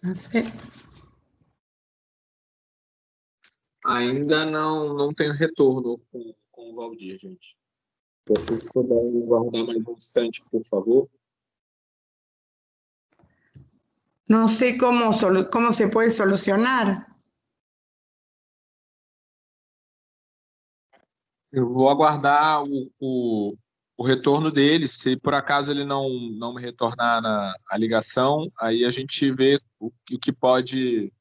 No sé. Ainda não tenho retorno com o Valdir, gente. Se vocês puderem guardar mais um instante, por favor. No sé cómo se puede solucionar. Eu vou aguardar o retorno dele. Se por acaso ele não me retornar a ligação, aí a gente vê o que pode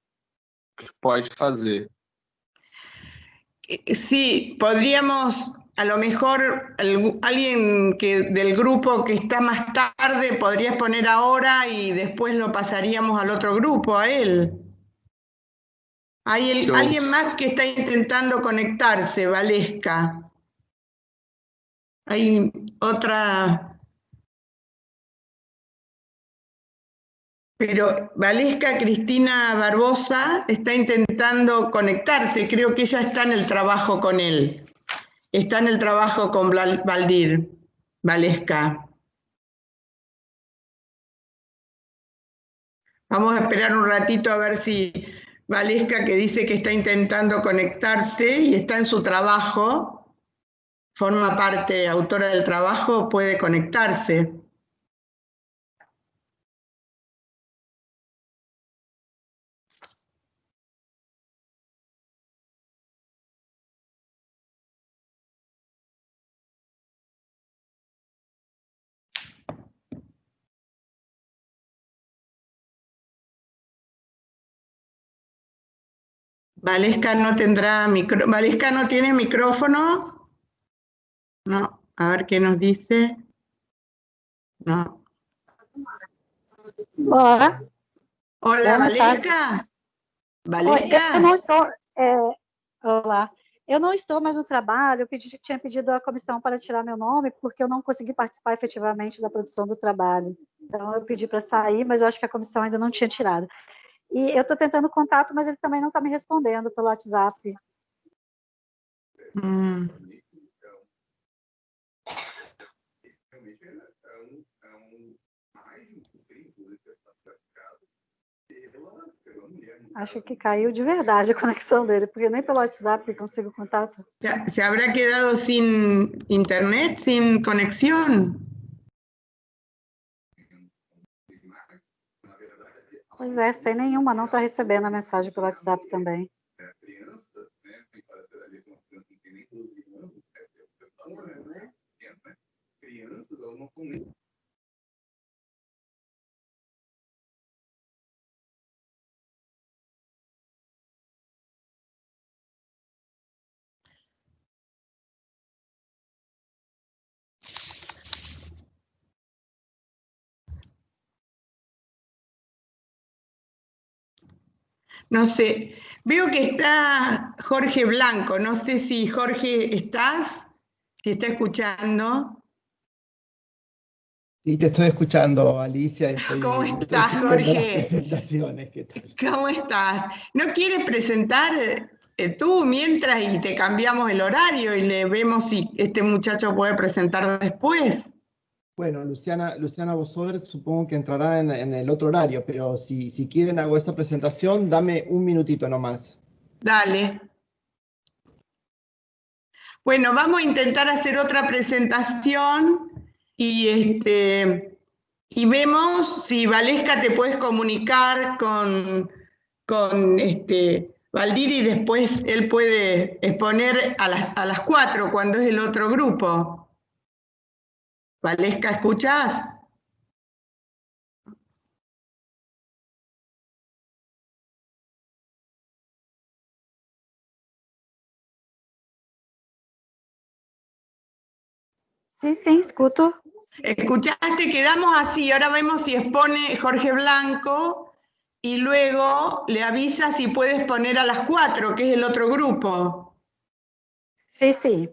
fazer. Sí, podríamos, a lo mejor alguien del grupo que está más tarde, podrías poner ahora y después lo pasaríamos al otro grupo, a él. Hay alguien más que está intentando conectarse, Valesca. Hay otra... Pero Valesca Cristina Barbosa está intentando conectarse, creo que ella está en el trabajo con él. Está en el trabajo con Valdir, Valesca. Vamos a esperar un ratito a ver si Valesca, que dice que está intentando conectarse y está en su trabajo, forma parte, autora del trabajo, puede conectarse. Valesca no tendrá Valesca no tiene micrófono. No, a ver qué nos dice. No. Olá. Hola, Valesca. Valesca. Eu não estou. Olá. Eu não estou mais no trabalho. Eu tinha pedido à comissão para tirar meu nome porque eu não consegui participar efetivamente da produção do trabalho. Então eu pedi para sair, mas eu acho que a comissão ainda não tinha tirado. E eu estou tentando contato, mas ele também não está me respondendo pelo WhatsApp. Acho que caiu de verdade a conexão dele, porque nem pelo WhatsApp consigo contato. ¿Se habrá quedado sin internet, sin conexión? Pois é, sem nenhuma, não está recebendo a mensagem pelo WhatsApp também. No sé, veo que está Jorge Blanco, no sé si Jorge estás, si está escuchando. Sí, te estoy escuchando, Alicia. ¿Cómo Estoy estás, siguiendo las Jorge? presentaciones. ¿Qué tal? ¿Cómo estás? ¿No quieres presentar tú mientras y te cambiamos el horario y le vemos si este muchacho puede presentar después? Bueno, Luciana Bosover supongo que entrará en el otro horario, pero si quieren hago esa presentación, dame un minutito nomás. Dale. Bueno, vamos a intentar hacer otra presentación y vemos si Valesca te puedes comunicar con Valdir y después él puede exponer a las 4 cuando es el otro grupo. Valesca, ¿escuchás? Sí, sí, escuto. Escuchaste, quedamos así, ahora vemos si expone Jorge Blanco y luego le avisa si puede exponer a las 4, que es el otro grupo. Sí, sí.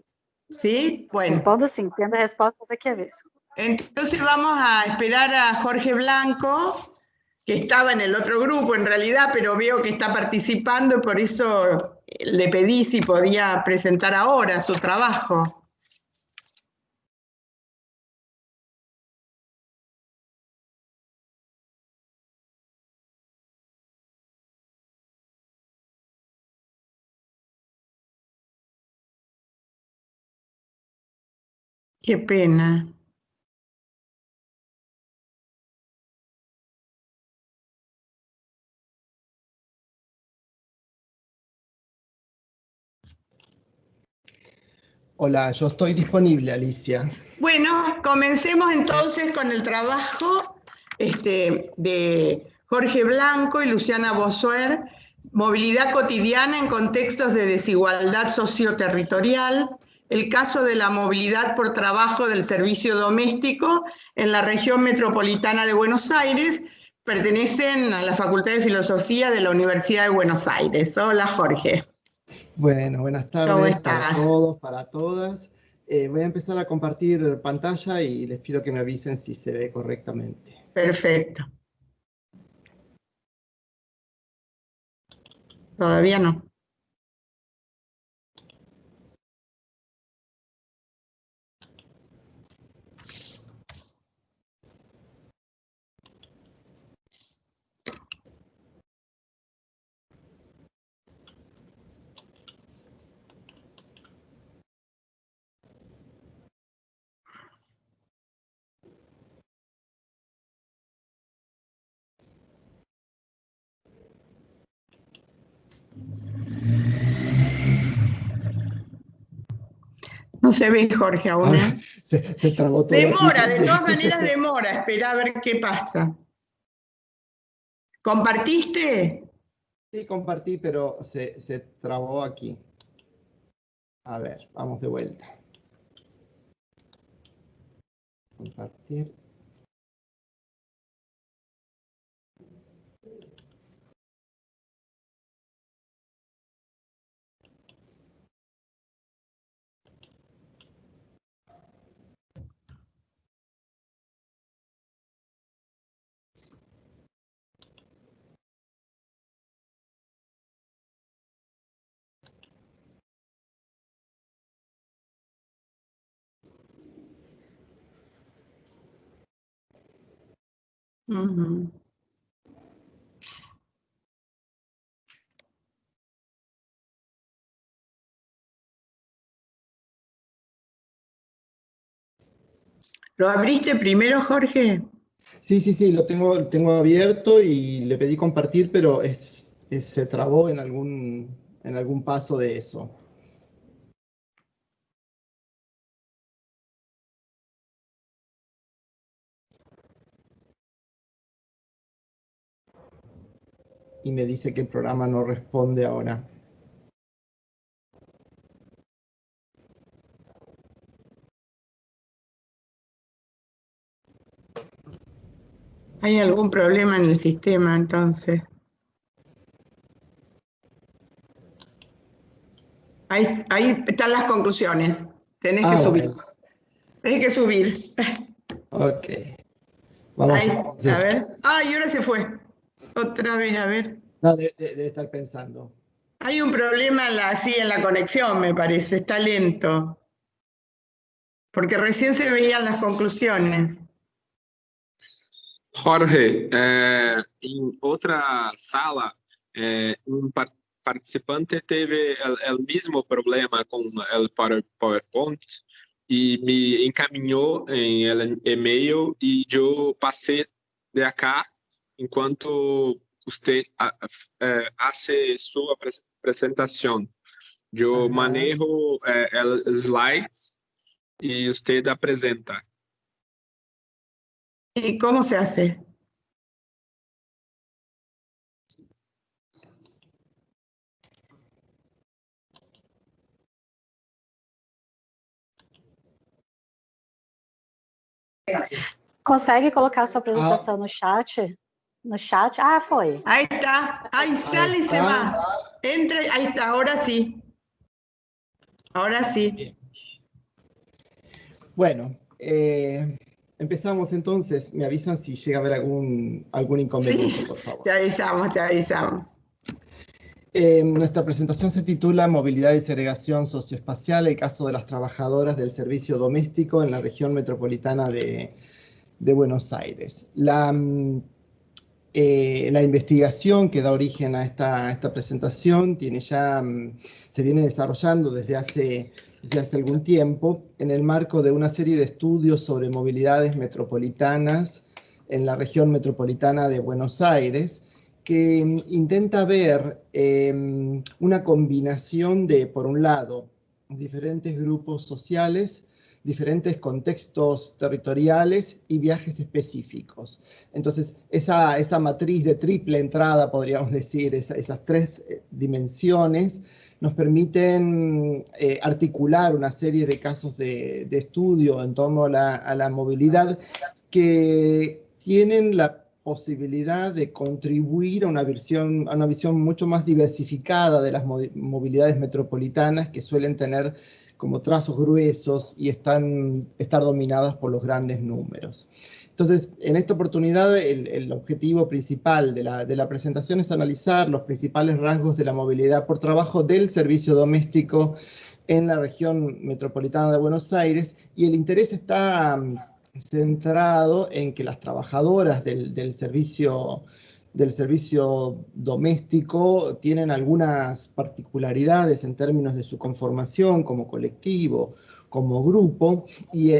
¿Sí? Bueno. Respondo sim, tendo a resposta daqui a vez. Entonces vamos a esperar a Jorge Blanco, que estaba en el otro grupo en realidad, pero veo que está participando y por eso le pedí si podía presentar ahora su trabajo. Qué pena. Hola, yo estoy disponible, Alicia. Bueno, comencemos entonces con el trabajo de Jorge Blanco y Luciana Bosover, Movilidad cotidiana en contextos de desigualdad socioterritorial, el caso de la movilidad por trabajo del servicio doméstico en la región metropolitana de Buenos Aires, pertenecen a la Facultad de Filosofía de la Universidad de Buenos Aires. Hola, Jorge. Bueno, buenas ¿Cómo tardes estás? para todos, para todas. Voy a empezar a compartir pantalla y les pido que me avisen si se ve correctamente. Perfecto. Todavía no. No se ve, Jorge, aún. Ahora, se trabó todo. Demora, aquí. de todas maneras demora. Espera a ver qué pasa. ¿Compartiste? Sí, compartí, pero se trabó aquí. A ver, vamos de vuelta. Compartir. Ujú. ¿Lo abriste primero, Jorge? Sí, lo tengo abierto y le pedí compartir, pero se trabó en algún paso de eso. Y me dice que el programa no responde ahora. ¿Hay algún problema en el sistema entonces? Ahí están las conclusiones. Tenés que subir. Bueno. Tenés que subir. Ok. Vamos Ahí, entonces. a ver. Y ahora se fue. Otra vez, a ver. No, debe estar pensando. Hay un problema en la conexión, me parece. Está lento. Porque recién se veían las conclusiones. Jorge, em outra sala, participante teve o mesmo problema com o PowerPoint e me encaminhou em e-mail e eu passei de acá enquanto você hace sua apresentação. Eu manejo os slides e você apresenta. ¿Y cómo se hace? Consegue colocar sua apresentação no chat? No chat? Foi. Ahí está. Ahí sale y se va. Entra, ahí está. Ahora sí. Ahora sí. Bien. Bueno, empezamos entonces. Me avisan si llega a haber algún inconveniente, Sí, por favor. Te avisamos. Nuestra presentación se titula Movilidad y segregación socioespacial, el caso de las trabajadoras del servicio doméstico en la región metropolitana de Buenos Aires. La investigación que da origen a esta presentación se viene desarrollando desde hace algún tiempo en el marco de una serie de estudios sobre movilidades metropolitanas en la región metropolitana de Buenos Aires, que intenta ver una combinación de, por un lado, diferentes grupos sociales, diferentes contextos territoriales y viajes específicos. Entonces, esa matriz de triple entrada, podríamos decir, esas tres dimensiones, nos permiten articular una serie de casos de estudio en torno a la movilidad que tienen la posibilidad de contribuir a una visión mucho más diversificada de las movilidades metropolitanas, que suelen tener como trazos gruesos y estar dominadas por los grandes números. Entonces, en esta oportunidad, el objetivo principal de la presentación es analizar los principales rasgos de la movilidad por trabajo del servicio doméstico en la región metropolitana de Buenos Aires, y el interés está centrado en que las trabajadoras del servicio doméstico tienen algunas particularidades en términos de su conformación como colectivo, como grupo, y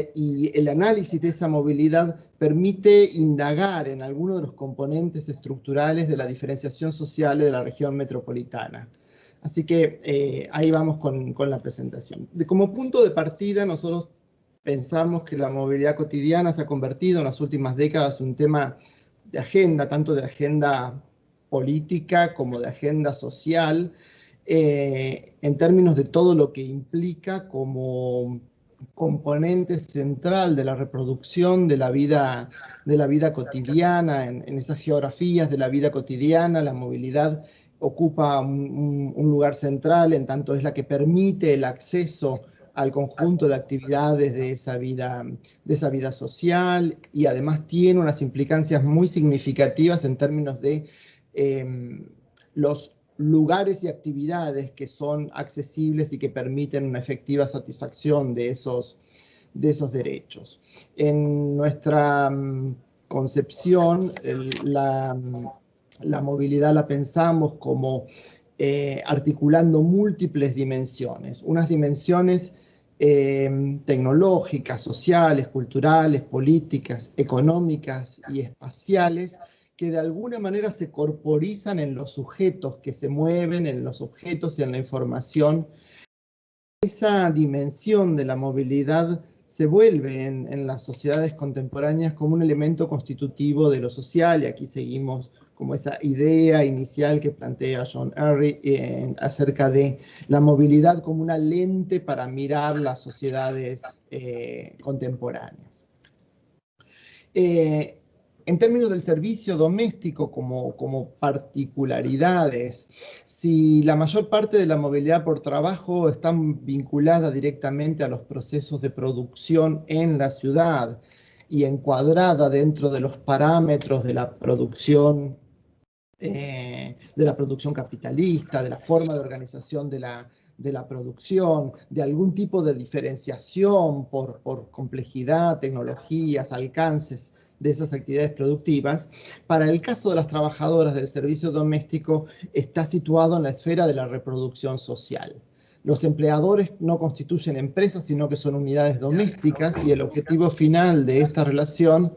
el análisis de esa movilidad permite indagar en algunos de los componentes estructurales de la diferenciación social de la región metropolitana. Así que ahí vamos con la presentación. Como punto de partida, nosotros pensamos que la movilidad cotidiana se ha convertido en las últimas décadas en un tema de agenda, tanto de agenda política como de agenda social, en términos de todo lo que implica como componente central de la reproducción de la vida cotidiana, en esas geografías de la vida cotidiana. La movilidad ocupa un lugar central, en tanto es la que permite el acceso al conjunto de actividades de esa vida social, y además tiene unas implicancias muy significativas en términos de los lugares y actividades que son accesibles y que permiten una efectiva satisfacción de esos derechos. En nuestra concepción, la movilidad la pensamos como articulando múltiples dimensiones, unas dimensiones tecnológicas, sociales, culturales, políticas, económicas y espaciales, que de alguna manera se corporizan en los sujetos que se mueven, en los objetos y en la información. Esa dimensión de la movilidad se vuelve en las sociedades contemporáneas como un elemento constitutivo de lo social, y aquí seguimos como esa idea inicial que plantea John Arry acerca de la movilidad como una lente para mirar las sociedades contemporáneas. En términos del servicio doméstico como particularidades, si la mayor parte de la movilidad por trabajo está vinculada directamente a los procesos de producción en la ciudad y encuadrada dentro de los parámetros de la producción capitalista, de la forma de organización de la producción, de algún tipo de diferenciación por complejidad, tecnologías, alcances de esas actividades productivas, para el caso de las trabajadoras del servicio doméstico está situado en la esfera de la reproducción social. Los empleadores no constituyen empresas, sino que son unidades domésticas, y el objetivo final de esta relación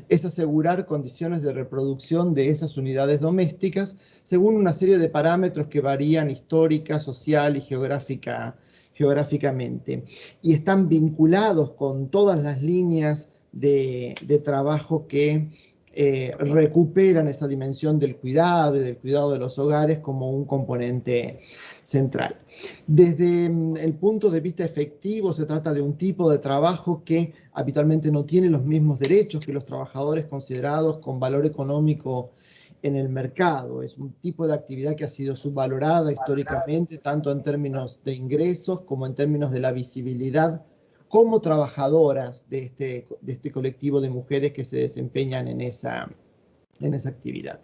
es asegurar condiciones de reproducción de esas unidades domésticas según una serie de parámetros que varían histórica, social y geográficamente. Y están vinculados con todas las líneas de trabajo que recuperan esa dimensión del cuidado y del cuidado de los hogares como un componente central. Desde el punto de vista efectivo, se trata de un tipo de trabajo que habitualmente no tiene los mismos derechos que los trabajadores considerados con valor económico en el mercado. Es un tipo de actividad que ha sido subvalorada históricamente, tanto en términos de ingresos como en términos de la visibilidad como trabajadoras de este colectivo de mujeres que se desempeñan en esa actividad.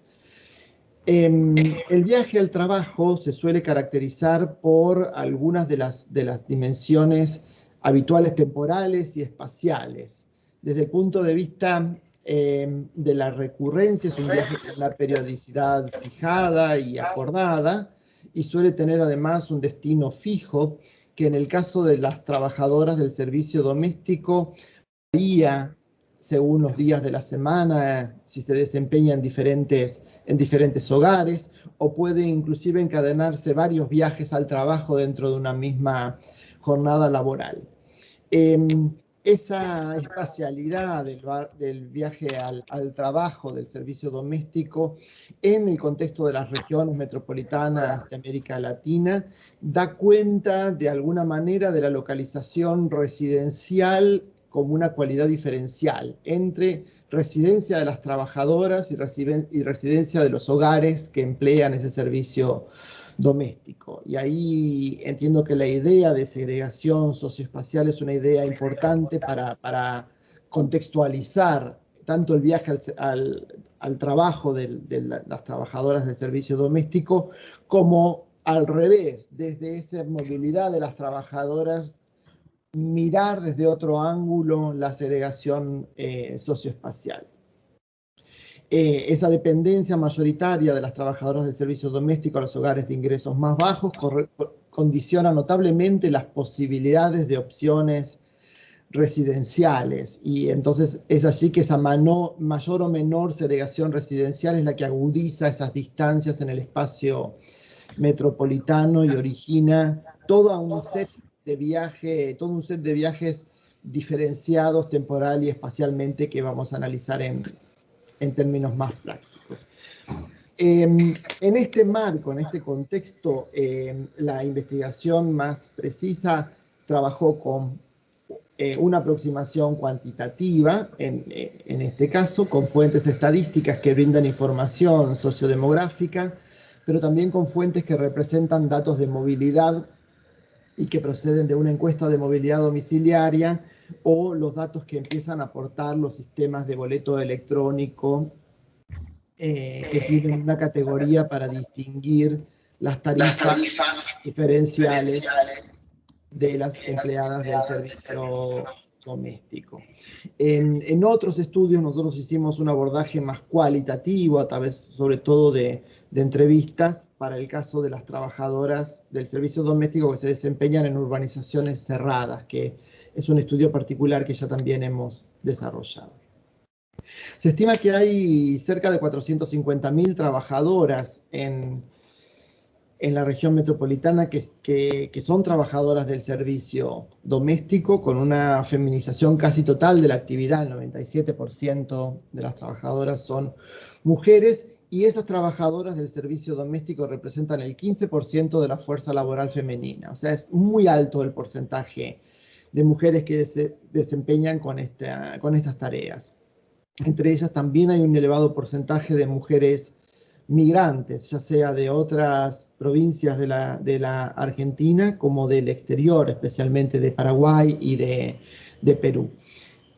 El viaje al trabajo se suele caracterizar por algunas de las dimensiones habituales temporales y espaciales. Desde el punto de vista de la recurrencia, es un viaje con una periodicidad fijada y acordada, y suele tener además un destino fijo, que en el caso de las trabajadoras del servicio doméstico varía según los días de la semana, si se desempeña en diferentes hogares, o puede inclusive encadenarse varios viajes al trabajo dentro de una misma jornada laboral. Esa espacialidad del viaje al trabajo del servicio doméstico en el contexto de las regiones metropolitanas de América Latina da cuenta de alguna manera de la localización residencial como una cualidad diferencial entre residencia de las trabajadoras y residencia de los hogares que emplean ese servicio doméstico. Y ahí entiendo que la idea de segregación socioespacial es una idea importante para contextualizar tanto el viaje al trabajo de las trabajadoras del servicio doméstico como al revés, desde esa movilidad de las trabajadoras, mirar desde otro ángulo la segregación socioespacial. Esa dependencia mayoritaria de las trabajadoras del servicio doméstico a los hogares de ingresos más bajos condiciona notablemente las posibilidades de opciones residenciales, y entonces es allí que esa mayor o menor segregación residencial es la que agudiza esas distancias en el espacio metropolitano y origina todo un set de viajes diferenciados temporal y espacialmente que vamos a analizar en términos más prácticos. En este marco, en este contexto, la investigación más precisa trabajó con una aproximación cuantitativa, en este caso, con fuentes estadísticas que brindan información sociodemográfica, pero también con fuentes que representan datos de movilidad y que proceden de una encuesta de movilidad domiciliaria, o los datos que empiezan a aportar los sistemas de boleto electrónico que tienen una categoría para distinguir las tarifas diferenciales de las empleadas del servicio doméstico. En otros estudios nosotros hicimos un abordaje más cualitativo, a través sobre todo de entrevistas, para el caso de las trabajadoras del servicio doméstico que se desempeñan en urbanizaciones cerradas, que es un estudio particular que ya también hemos desarrollado. Se estima que hay cerca de 450.000 trabajadoras en la región metropolitana que son trabajadoras del servicio doméstico, con una feminización casi total de la actividad. El 97% de las trabajadoras son mujeres, y esas trabajadoras del servicio doméstico representan el 15% de la fuerza laboral femenina. O sea, es muy alto el porcentaje de mujeres que se desempeñan con estas tareas. Entre ellas también hay un elevado porcentaje de mujeres migrantes, ya sea de otras provincias de la Argentina como del exterior, especialmente de Paraguay y de Perú.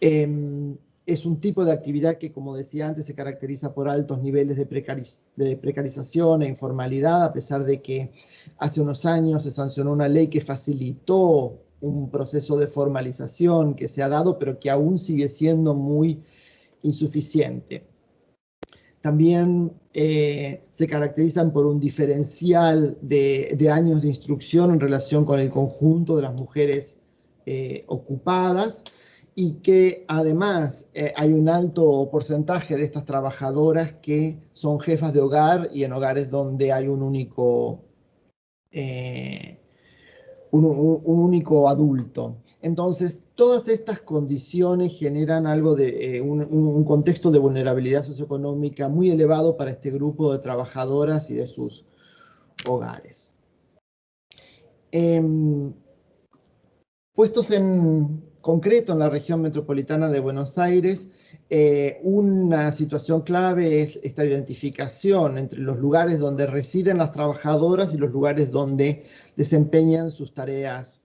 Es un tipo de actividad que, como decía antes, se caracteriza por altos niveles de precarización e informalidad, a pesar de que hace unos años se sancionó una ley que facilitó un proceso de formalización que se ha dado, pero que aún sigue siendo muy insuficiente. También se caracterizan por un diferencial de años de instrucción en relación con el conjunto de las mujeres ocupadas, y que además hay un alto porcentaje de estas trabajadoras que son jefas de hogar y en hogares donde hay un único adulto. Entonces, todas estas condiciones generan algo de un contexto de vulnerabilidad socioeconómica muy elevado para este grupo de trabajadoras y de sus hogares. Puestos en concreto en la región metropolitana de Buenos Aires, una situación clave es esta identificación entre los lugares donde residen las trabajadoras y los lugares donde desempeñan sus tareas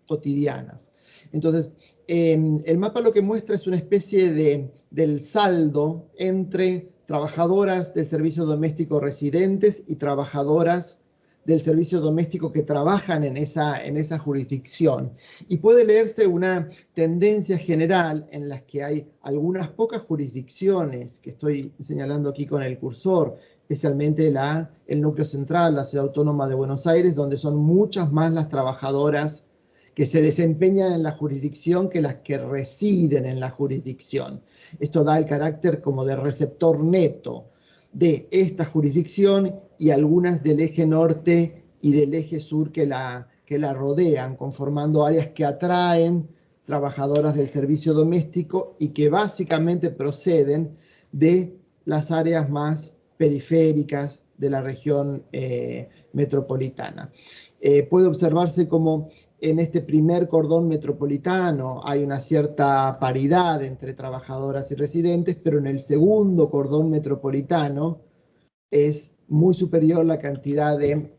cotidianas. Entonces, el mapa lo que muestra es una especie del saldo entre trabajadoras del servicio doméstico residentes y trabajadoras del servicio doméstico que trabajan en esa jurisdicción. Y puede leerse una tendencia general en las que hay algunas pocas jurisdicciones, que estoy señalando aquí con el cursor, especialmente el núcleo central, la Ciudad Autónoma de Buenos Aires, donde son muchas más las trabajadoras que se desempeñan en la jurisdicción que las que residen en la jurisdicción. Esto da el carácter como de receptor neto de esta jurisdicción y algunas del eje norte y del eje sur que la rodean, conformando áreas que atraen trabajadoras del servicio doméstico y que básicamente proceden de las áreas más periféricas de la región metropolitana. Puede observarse como en este primer cordón metropolitano hay una cierta paridad entre trabajadoras y residentes, pero en el segundo cordón metropolitano es muy superior la cantidad de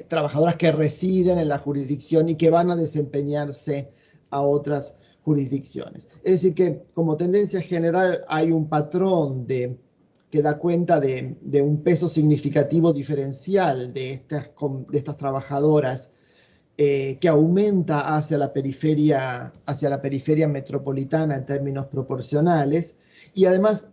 trabajadoras que residen en la jurisdicción y que van a desempeñarse a otras jurisdicciones. Es decir que como tendencia general hay un patrón que da cuenta de un peso significativo diferencial de estas trabajadoras que aumenta hacia la periferia metropolitana en términos proporcionales, y además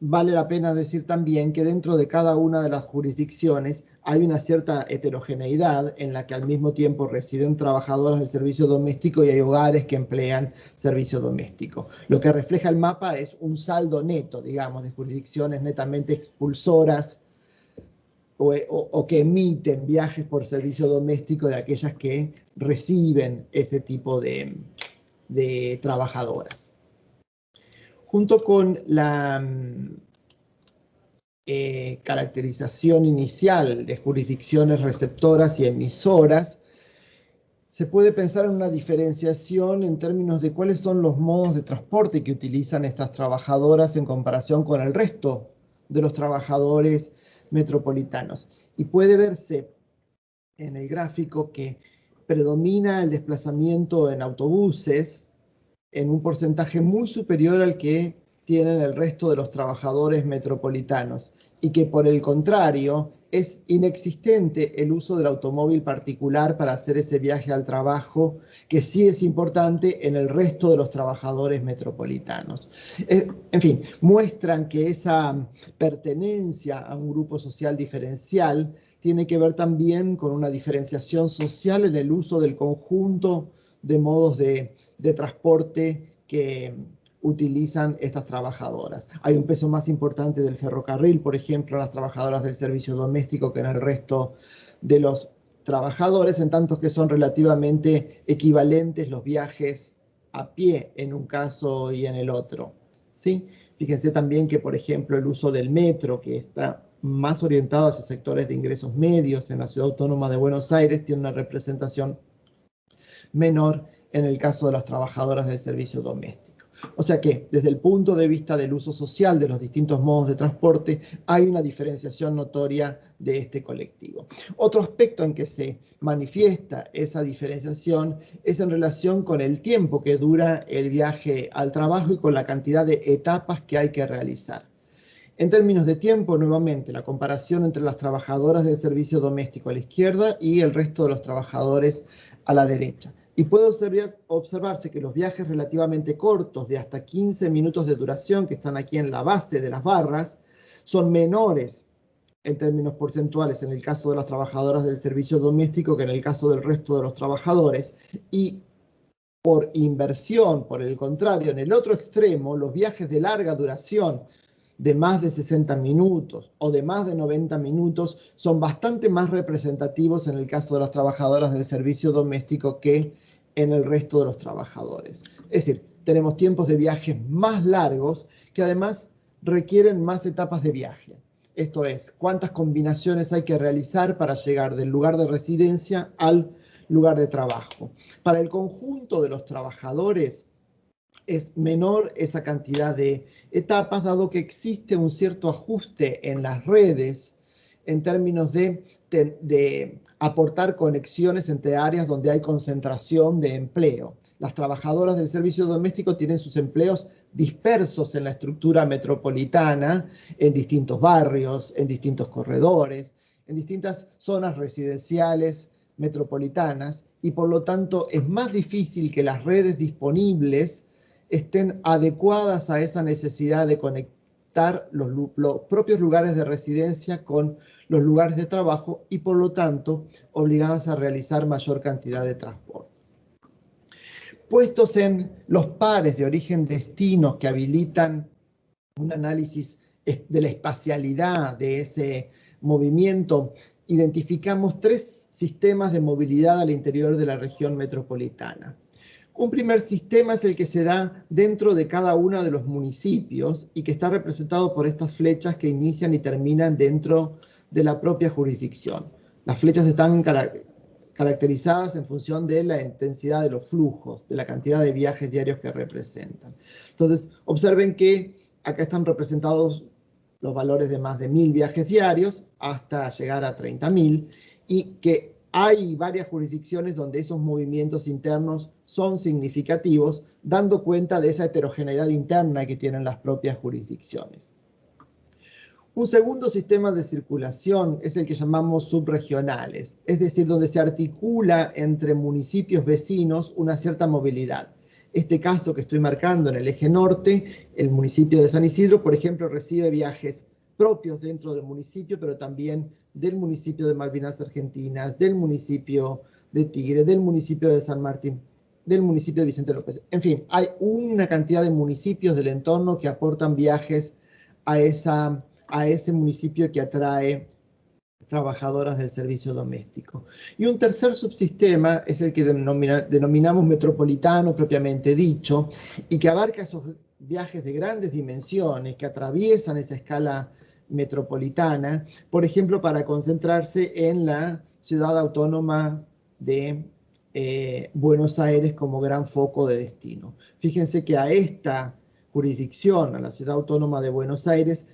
vale la pena decir también que dentro de cada una de las jurisdicciones hay una cierta heterogeneidad en la que al mismo tiempo residen trabajadoras del servicio doméstico y hay hogares que emplean servicio doméstico. Lo que refleja el mapa es un saldo neto, digamos, de jurisdicciones netamente expulsoras o que emiten viajes por servicio doméstico de aquellas que reciben ese tipo de trabajadoras. Junto con la caracterización inicial de jurisdicciones receptoras y emisoras, se puede pensar en una diferenciación en términos de cuáles son los modos de transporte que utilizan estas trabajadoras en comparación con el resto de los trabajadores metropolitanos. Y puede verse en el gráfico que predomina el desplazamiento en autobuses en un porcentaje muy superior al que tienen el resto de los trabajadores metropolitanos, y que por el contrario, es inexistente el uso del automóvil particular para hacer ese viaje al trabajo, que sí es importante en el resto de los trabajadores metropolitanos. En fin, muestran que esa pertenencia a un grupo social diferencial tiene que ver también con una diferenciación social en el uso del conjunto de modos de transporte que utilizan estas trabajadoras. Hay un peso más importante del ferrocarril, por ejemplo, las trabajadoras del servicio doméstico que en el resto de los trabajadores, en tanto que son relativamente equivalentes los viajes a pie en un caso y en el otro, ¿sí? Fíjense también que, por ejemplo, el uso del metro, que está más orientado hacia sectores de ingresos medios en la Ciudad Autónoma de Buenos Aires, tiene una representación menor en el caso de las trabajadoras del servicio doméstico. O sea que, desde el punto de vista del uso social de los distintos modos de transporte, hay una diferenciación notoria de este colectivo. Otro aspecto en que se manifiesta esa diferenciación es en relación con el tiempo que dura el viaje al trabajo y con la cantidad de etapas que hay que realizar. En términos de tiempo, nuevamente, la comparación entre las trabajadoras del servicio doméstico a la izquierda y el resto de los trabajadores a la derecha. Y puede observarse que los viajes relativamente cortos, de hasta 15 minutos de duración, que están aquí en la base de las barras, son menores en términos porcentuales en el caso de las trabajadoras del servicio doméstico que en el caso del resto de los trabajadores. Y por inversión, por el contrario, en el otro extremo, los viajes de larga duración, de más de 60 minutos o de más de 90 minutos, son bastante más representativos en el caso de las trabajadoras del servicio doméstico que en el resto de los trabajadores. Es decir, tenemos tiempos de viajes más largos que además requieren más etapas de viaje. Esto es, cuántas combinaciones hay que realizar para llegar del lugar de residencia al lugar de trabajo. Para el conjunto de los trabajadores, es menor esa cantidad de etapas, dado que existe un cierto ajuste en las redes en términos de aportar conexiones entre áreas donde hay concentración de empleo. Las trabajadoras del servicio doméstico tienen sus empleos dispersos en la estructura metropolitana, en distintos barrios, en distintos corredores, en distintas zonas residenciales metropolitanas, y por lo tanto es más difícil que las redes disponibles estén adecuadas a esa necesidad de conectar los propios lugares de residencia con los lugares de trabajo y por lo tanto obligadas a realizar mayor cantidad de transporte. Puestos en los pares de origen-destino que habilitan un análisis de la espacialidad de ese movimiento, identificamos 3 sistemas de movilidad al interior de la región metropolitana. Un primer sistema es el que se da dentro de cada uno de los municipios y que está representado por estas flechas que inician y terminan dentro de la propia jurisdicción. Las flechas están caracterizadas en función de la intensidad de los flujos, de la cantidad de viajes diarios que representan. Entonces, observen que acá están representados los valores de más de 1000 viajes diarios hasta llegar a 30.000 y que hay varias jurisdicciones donde esos movimientos internos son significativos, dando cuenta de esa heterogeneidad interna que tienen las propias jurisdicciones. Un segundo sistema de circulación es el que llamamos subregionales, es decir, donde se articula entre municipios vecinos una cierta movilidad. Este caso que estoy marcando en el eje norte, el municipio de San Isidro, por ejemplo, recibe viajes propios dentro del municipio, pero también del municipio de Malvinas Argentinas, del municipio de Tigre, del municipio de San Martín, del municipio de Vicente López. En fin, hay una cantidad de municipios del entorno que aportan viajes a ese municipio que atrae trabajadoras del servicio doméstico. Y un tercer subsistema es el que denominamos metropolitano propiamente dicho, y que abarca esos viajes de grandes dimensiones que atraviesan esa escala metropolitana, por ejemplo, para concentrarse en la ciudad autónoma de Buenos Aires como gran foco de destino. Fíjense que a esta jurisdicción, a la ciudad autónoma de Buenos Aires,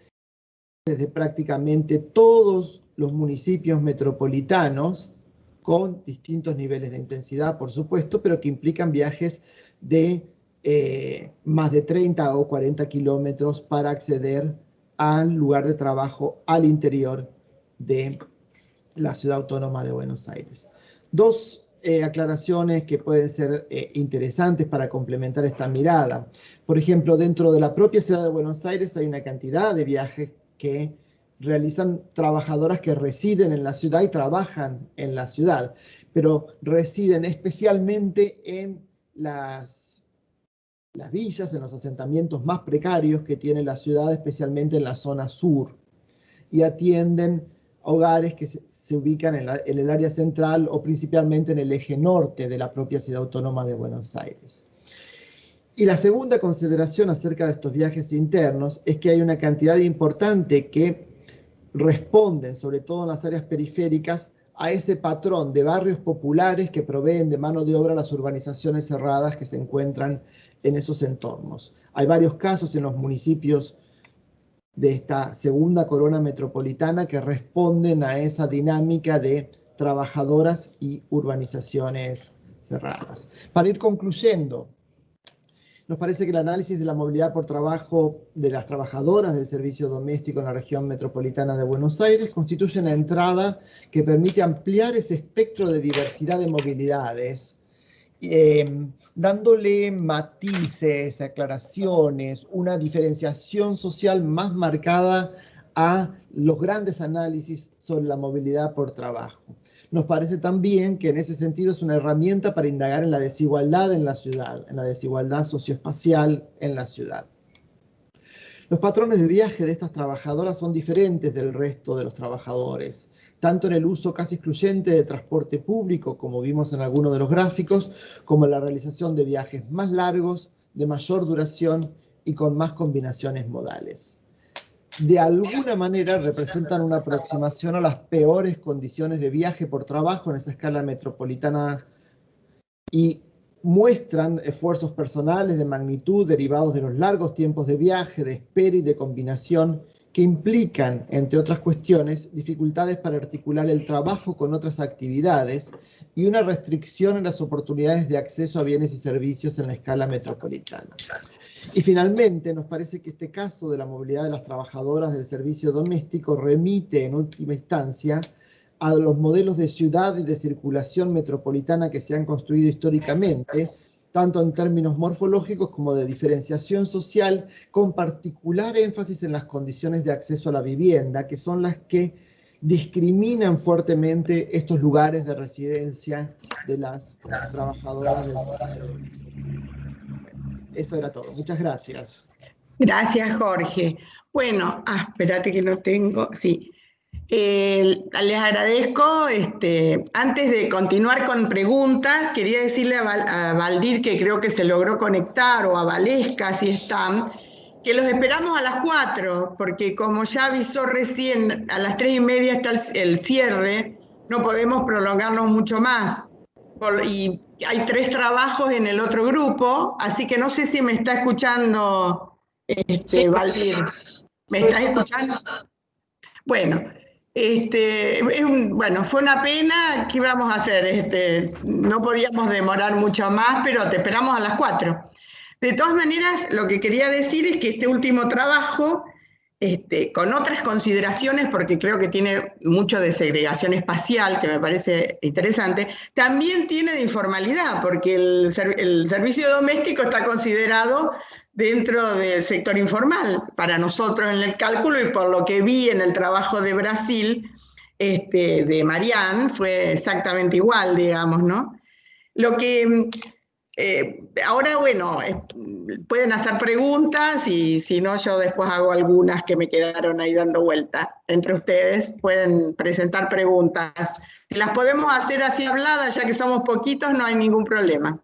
desde prácticamente todos los municipios metropolitanos, con distintos niveles de intensidad, por supuesto, pero que implican viajes de más de 30 o 40 kilómetros para acceder al lugar de trabajo al interior de la Ciudad Autónoma de Buenos Aires. Dos aclaraciones que pueden ser interesantes para complementar esta mirada. Por ejemplo, dentro de la propia Ciudad de Buenos Aires hay una cantidad de viajes que realizan trabajadoras que residen en la ciudad y trabajan en la ciudad, pero residen especialmente en las villas, en los asentamientos más precarios que tiene la ciudad, especialmente en la zona sur, y atienden hogares que se ubican en el área central o principalmente en el eje norte de la propia Ciudad Autónoma de Buenos Aires. Y la segunda consideración acerca de estos viajes internos es que hay una cantidad importante que responden, sobre todo en las áreas periféricas, a ese patrón de barrios populares que proveen de mano de obra las urbanizaciones cerradas que se encuentran en esos entornos. Hay varios casos en los municipios de esta segunda corona metropolitana que responden a esa dinámica de trabajadoras y urbanizaciones cerradas. Para ir concluyendo, nos parece que el análisis de la movilidad por trabajo de las trabajadoras del servicio doméstico en la región metropolitana de Buenos Aires constituye una entrada que permite ampliar ese espectro de diversidad de movilidades, dándole matices, aclaraciones, una diferenciación social más marcada a los grandes análisis sobre la movilidad por trabajo. Nos parece también que en ese sentido es una herramienta para indagar en la desigualdad en la ciudad, en la desigualdad socioespacial en la ciudad. Los patrones de viaje de estas trabajadoras son diferentes del resto de los trabajadores, tanto en el uso casi excluyente de transporte público, como vimos en algunos de los gráficos, como en la realización de viajes más largos, de mayor duración y con más combinaciones modales. De alguna manera representan una aproximación a las peores condiciones de viaje por trabajo en esa escala metropolitana y muestran esfuerzos personales de magnitud derivados de los largos tiempos de viaje, de espera y de combinación que implican, entre otras cuestiones, dificultades para articular el trabajo con otras actividades y una restricción en las oportunidades de acceso a bienes y servicios en la escala metropolitana. Y finalmente, nos parece que este caso de la movilidad de las trabajadoras del servicio doméstico remite en última instancia a los modelos de ciudad y de circulación metropolitana que se han construido históricamente, tanto en términos morfológicos como de diferenciación social, con particular énfasis en las condiciones de acceso a la vivienda, que son las que discriminan fuertemente estos lugares de residencia de las trabajadoras del servicio. Eso era todo. Muchas gracias. Gracias, Jorge. Bueno, espérate que no tengo, sí. Les agradezco. Antes de continuar con preguntas, quería decirle a Valdir, que creo que se logró conectar, o a Valesca, si están, que los esperamos a las 4, porque como ya avisó recién, a las 3:30 está el cierre, no podemos prolongarnos mucho más. Y hay 3 trabajos en el otro grupo, así que no sé si me está escuchando, Sí. Valdir. ¿Me estás escuchando? Bueno, bueno, fue una pena. ¿Qué íbamos a hacer? No podíamos demorar mucho más, pero te esperamos a las 4. De todas maneras, lo que quería decir es que este último trabajo, con otras consideraciones, porque creo que tiene mucho de segregación espacial, que me parece interesante, también tiene de informalidad, porque el servicio doméstico está considerado dentro del sector informal para nosotros en el cálculo, y por lo que vi en el trabajo de Brasil, de Marianne, fue exactamente igual, digamos, ¿no? Lo que ahora, bueno, pueden hacer preguntas, y si no, yo después hago algunas que me quedaron ahí dando vuelta. Entre ustedes pueden presentar preguntas. Si las podemos hacer así habladas, ya que somos poquitos, no hay ningún problema.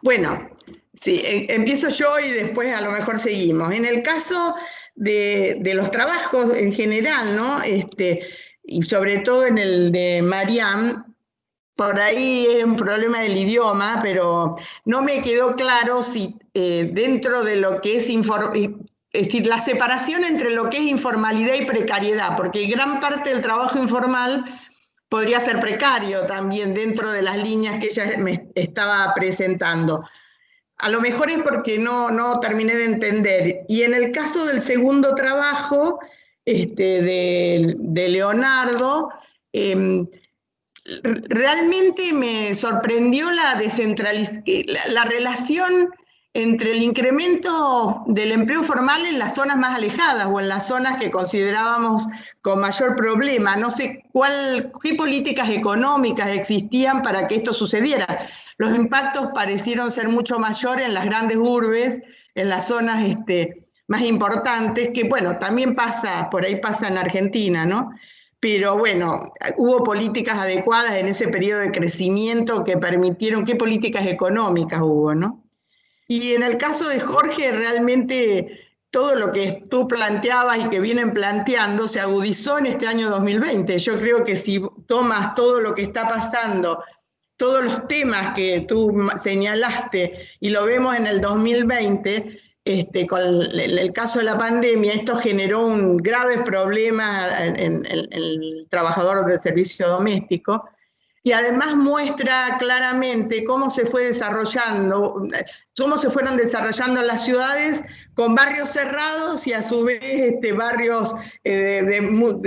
Bueno, sí, empiezo yo y después a lo mejor seguimos. En el caso de los trabajos en general, ¿no? Y sobre todo en el de Marianne, por ahí es un problema del idioma, pero no me quedó claro si dentro de lo que es decir, la separación entre lo que es informalidad y precariedad, porque gran parte del trabajo informal podría ser precario también dentro de las líneas que ella me estaba presentando. A lo mejor es porque no terminé de entender. Y en el caso del segundo trabajo de Leonardo, realmente me sorprendió la relación entre el incremento del empleo formal en las zonas más alejadas o en las zonas que considerábamos con mayor problema. No sé qué políticas económicas existían para que esto sucediera. Los impactos parecieron ser mucho mayores en las grandes urbes, en las zonas más importantes, que bueno, también por ahí pasa en Argentina, ¿no? Pero bueno, hubo políticas adecuadas en ese periodo de crecimiento que permitieron, ¿qué políticas económicas hubo, no? Y en el caso de Jorge, realmente todo lo que tú planteabas y que vienen planteando se agudizó en este año 2020. Yo creo que si tomas todo lo que está pasando, todos los temas que tú señalaste y lo vemos en el 2020, con el caso de la pandemia, esto generó un grave problema en el trabajador del servicio doméstico. Y además muestra claramente cómo se fueron desarrollando las ciudades con barrios cerrados y a su vez barrios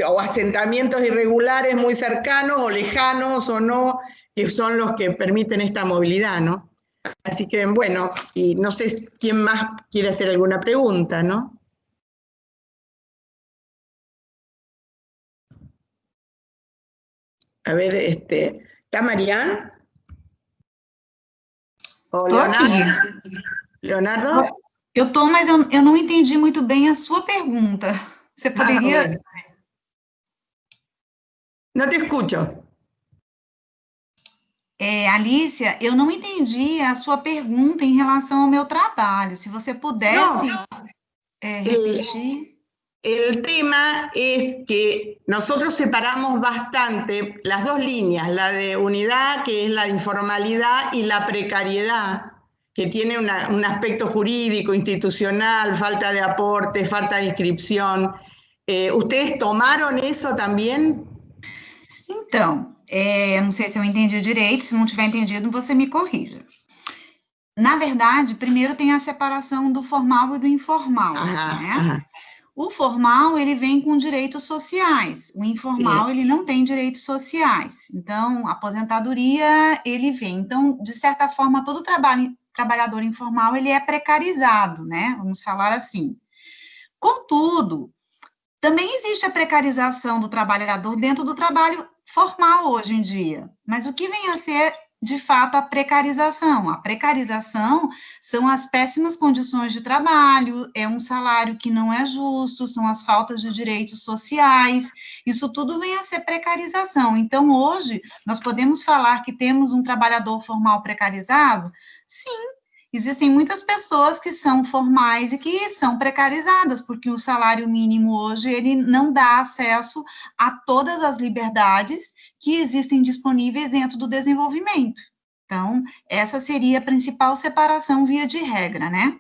o asentamientos irregulares muy cercanos o lejanos o no, que son los que permiten esta movilidad, ¿no? Así que bueno, y no sé quién más quiere hacer alguna pregunta, ¿no? A ver, ¿está Marián? ¿O Leonardo? Leonardo? Eu estou, mas eu não entendi muito bem a sua pergunta. Você poderia... Bueno. No te escucho. Alicia, eu não entendi a sua pergunta em relação ao meu trabalho. Se você pudesse repetir... El tema es que nosotros separamos bastante las dos líneas, la de unidad, que es la informalidad, y la precariedad, que tiene un aspecto jurídico, institucional, falta de aporte, falta de inscripción. ¿Ustedes tomaron eso también? Então, eu não sei se eu entendi direito, se não tiver entendido, você me corrija. Na verdade, primeiro tem a separação do formal e do informal, né? Aham. O formal, ele vem com direitos sociais, o informal, ele não tem direitos sociais. Então, a aposentadoria, ele vem. Então, de certa forma, todo trabalhador informal, ele é precarizado, né? Vamos falar assim. Contudo, também existe a precarização do trabalhador dentro do trabalho formal hoje em dia. Mas o que vem a ser, de fato, a precarização? A precarização são as péssimas condições de trabalho, é um salário que não é justo, são as faltas de direitos sociais, isso tudo vem a ser precarização. Então, hoje, nós podemos falar que temos um trabalhador formal precarizado? Sim, existem muitas pessoas que são formais e que são precarizadas, porque o salário mínimo hoje, ele não dá acesso a todas as liberdades que existem disponíveis dentro do desenvolvimento. Então, essa seria a principal separação via de regra, né?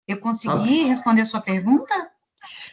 ¿Eu consegui responder sua pergunta?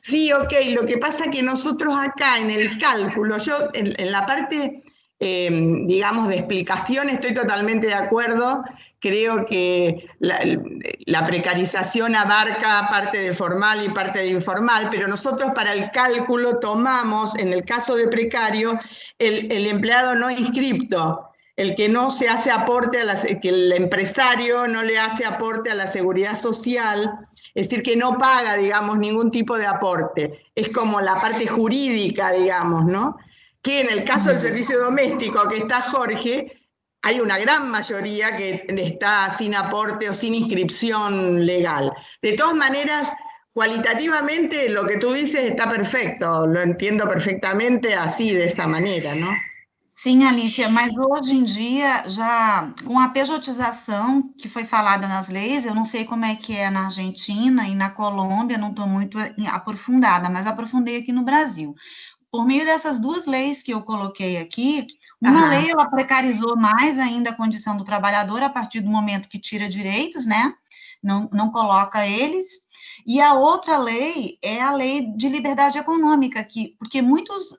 Sí, ok. Lo que pasa que nosotros acá en el cálculo, yo en la parte, digamos, de explicación estoy totalmente de acuerdo. Creo que la precarización abarca parte del formal y parte del informal, pero nosotros para el cálculo tomamos, en el caso de precario, el empleado no inscripto, el que no se hace aporte, que el empresario no le hace aporte a la seguridad social, es decir, que no paga, digamos, ningún tipo de aporte. Es como la parte jurídica, digamos, ¿no? Que en el caso del servicio doméstico, que está Jorge, hay una gran mayoría que está sin aporte o sin inscripción legal. De todas maneras, cualitativamente lo que tú dices está perfecto, lo entiendo perfectamente así, de esa manera, ¿no? Sim, Alicia, mas hoje em dia, já com a pejotização que foi falada nas leis, eu não sei como é que é na Argentina e na Colômbia, não estou muito aprofundada, mas aprofundei aqui no Brasil. Por meio dessas duas leis que eu coloquei aqui, uma lei, ela precarizou mais ainda a condição do trabalhador a partir do momento que tira direitos, né? Não coloca eles. E a outra lei é a lei de liberdade econômica, porque muitos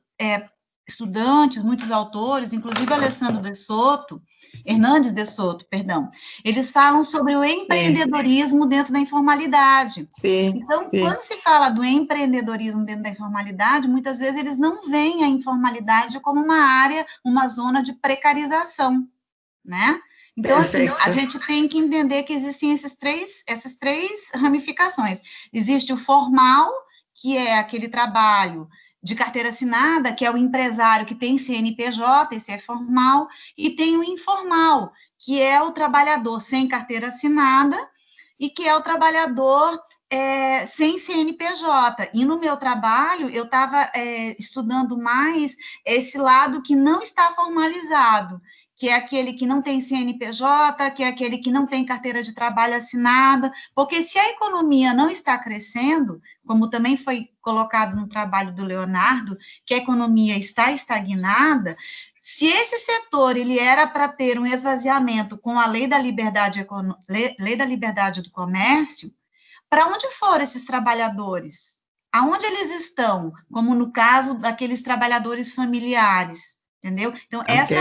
estudantes, muitos autores, inclusive Hernandes de Soto, eles falam sobre o empreendedorismo dentro da informalidade. Então, quando se fala do empreendedorismo dentro da informalidade, muitas vezes eles não veem a informalidade como uma área, uma zona de precarização, né? Então, assim, a gente tem que entender que existem essas três ramificações. Existe o formal, que é aquele trabalho de carteira assinada, que é o empresário que tem CNPJ, esse é formal, e tem o informal, que é o trabalhador sem carteira assinada e que é o trabalhador sem CNPJ. E no meu trabalho, eu estava estudando mais esse lado que não está formalizado, que é aquele que não tem CNPJ, que é aquele que não tem carteira de trabalho assinada, porque se a economia não está crescendo, como também foi colocado no trabalho do Leonardo, que a economia está estagnada, se esse setor ele era para ter um esvaziamento com a lei da liberdade do comércio, para onde foram esses trabalhadores? Aonde eles estão? Como no caso daqueles trabalhadores familiares. Entendeu? Então, essa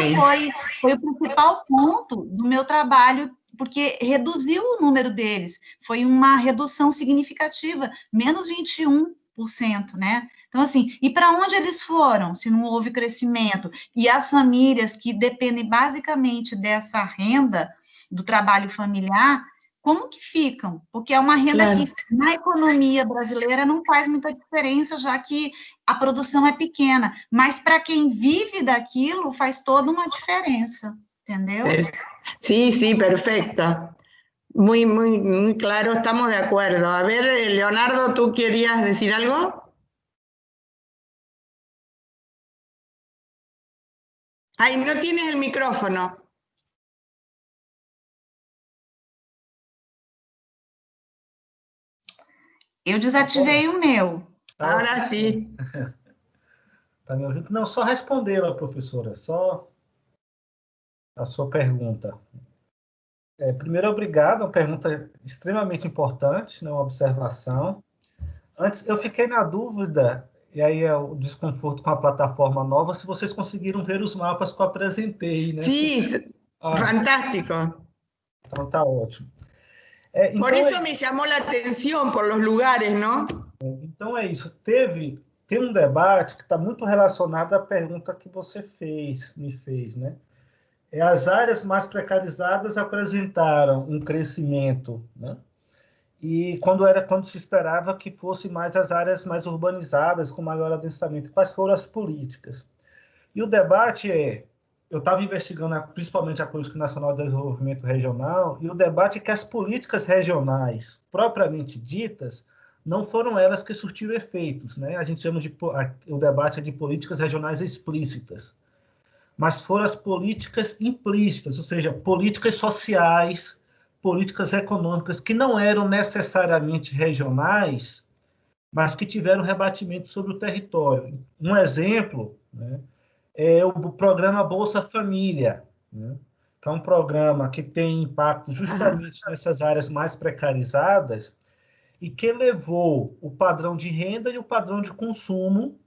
foi o principal ponto do meu trabalho, porque reduziu o número deles, foi uma redução significativa, menos 21%, né? Então, assim, e para onde eles foram, se não houve crescimento? E as famílias que dependem basicamente dessa renda do trabalho familiar, como que ficam? Porque é uma renda que na economia brasileira não faz muita diferença, já que a produção é pequena, mas para quem vive daquilo faz toda uma diferença, entendeu? Sí, perfecto. Muy claro, estamos de acuerdo. A ver, Leonardo, ¿tú querías decir algo? Ay, no tienes el micrófono. Eu desativei o meu. Agora sim. Tá me ouvindo? Não, só respondê-la, professora, só a sua pergunta. Primeiro, obrigado, uma pergunta extremamente importante, né, uma observação. Antes, eu fiquei na dúvida, e aí é o desconforto com a plataforma nova, se vocês conseguiram ver os mapas que eu apresentei, né? Sim, fantástico. Então, tá ótimo. Por isso me chamou a atenção, por los lugares, não? Então, é isso. Tem um debate que está muito relacionado à pergunta que você me fez, né? As áreas mais precarizadas apresentaram um crescimento, né? E quando se esperava que fossem mais as áreas mais urbanizadas, com maior adensamento, quais foram as políticas? E o debate eu estava investigando principalmente a Política Nacional de Desenvolvimento Regional, e o debate é que as políticas regionais, propriamente ditas, não foram elas que surtiram efeitos, né? A gente chama o debate de políticas regionais explícitas, mas foram as políticas implícitas, ou seja, políticas sociais, políticas econômicas que não eram necessariamente regionais, mas que tiveram rebatimento sobre o território. Um exemplo, né, é o programa Bolsa Família, né, que é um programa que tem impacto justamente nessas áreas mais precarizadas e que elevou o padrão de renda e o padrão de consumo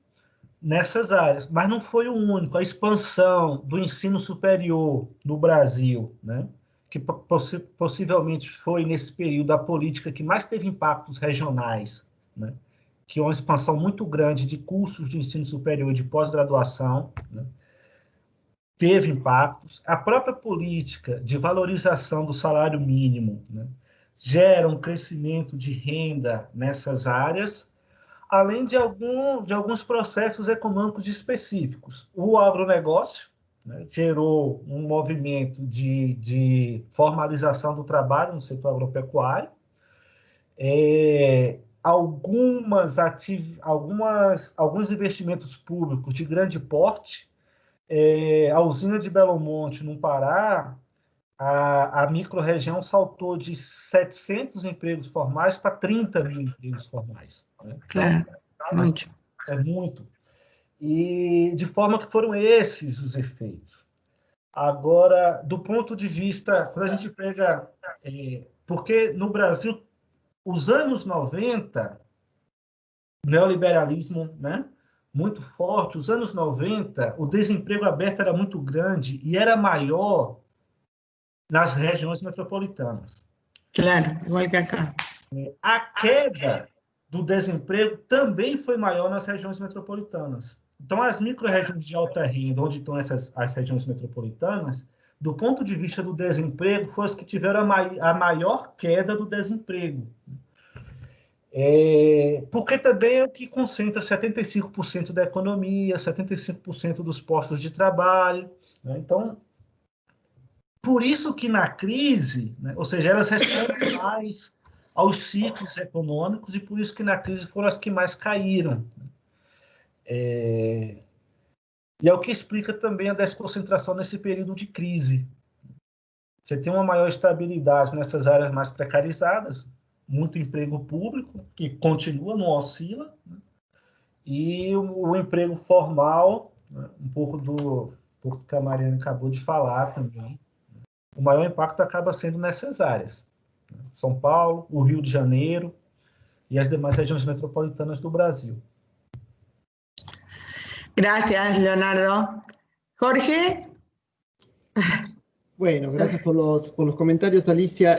nessas áreas, mas não foi o único. A expansão do ensino superior no Brasil, né, que possivelmente foi nesse período a política que mais teve impactos regionais, né, que é uma expansão muito grande de cursos de ensino superior e de pós-graduação, né, teve impactos. A própria política de valorização do salário mínimo, né, gera um crescimento de renda nessas áreas, além de alguns processos econômicos específicos. O agronegócio, né, gerou um movimento de formalização do trabalho no setor agropecuário, alguns investimentos públicos de grande porte, a usina de Belo Monte, no Pará, a microrregião saltou de 700 empregos formais para 30 mil empregos formais. Né? Claro, muito. É muito. E de forma que foram esses os efeitos. Agora, do ponto de vista, quando a gente pega... porque no Brasil, os anos 90, neoliberalismo, né, muito forte. Os anos 90, o desemprego aberto era muito grande e era maior nas regiões metropolitanas. Claro, igual que acá. A queda do desemprego também foi maior nas regiões metropolitanas. Então, as micro-regiões de alta renda, onde estão as regiões metropolitanas, do ponto de vista do desemprego, foram as que tiveram a maior queda do desemprego. Porque também é o que concentra 75% da economia, 75% dos postos de trabalho. Né? Então, por isso que na crise, né, ou seja, elas respondem mais aos ciclos econômicos e por isso que na crise foram as que mais caíram. E é o que explica também a desconcentração nesse período de crise. Você tem uma maior estabilidade nessas áreas mais precarizadas, muito emprego público, que continua, não oscila, né? E o emprego formal, né? Um pouco do que a Mariana acabou de falar também, o maior impacto acaba sendo nessas áreas. São Paulo, o Rio de Janeiro e as demais regiões metropolitanas do Brasil. Gracias, Leonardo. Jorge. Bueno, gracias por los comentarios, Alicia.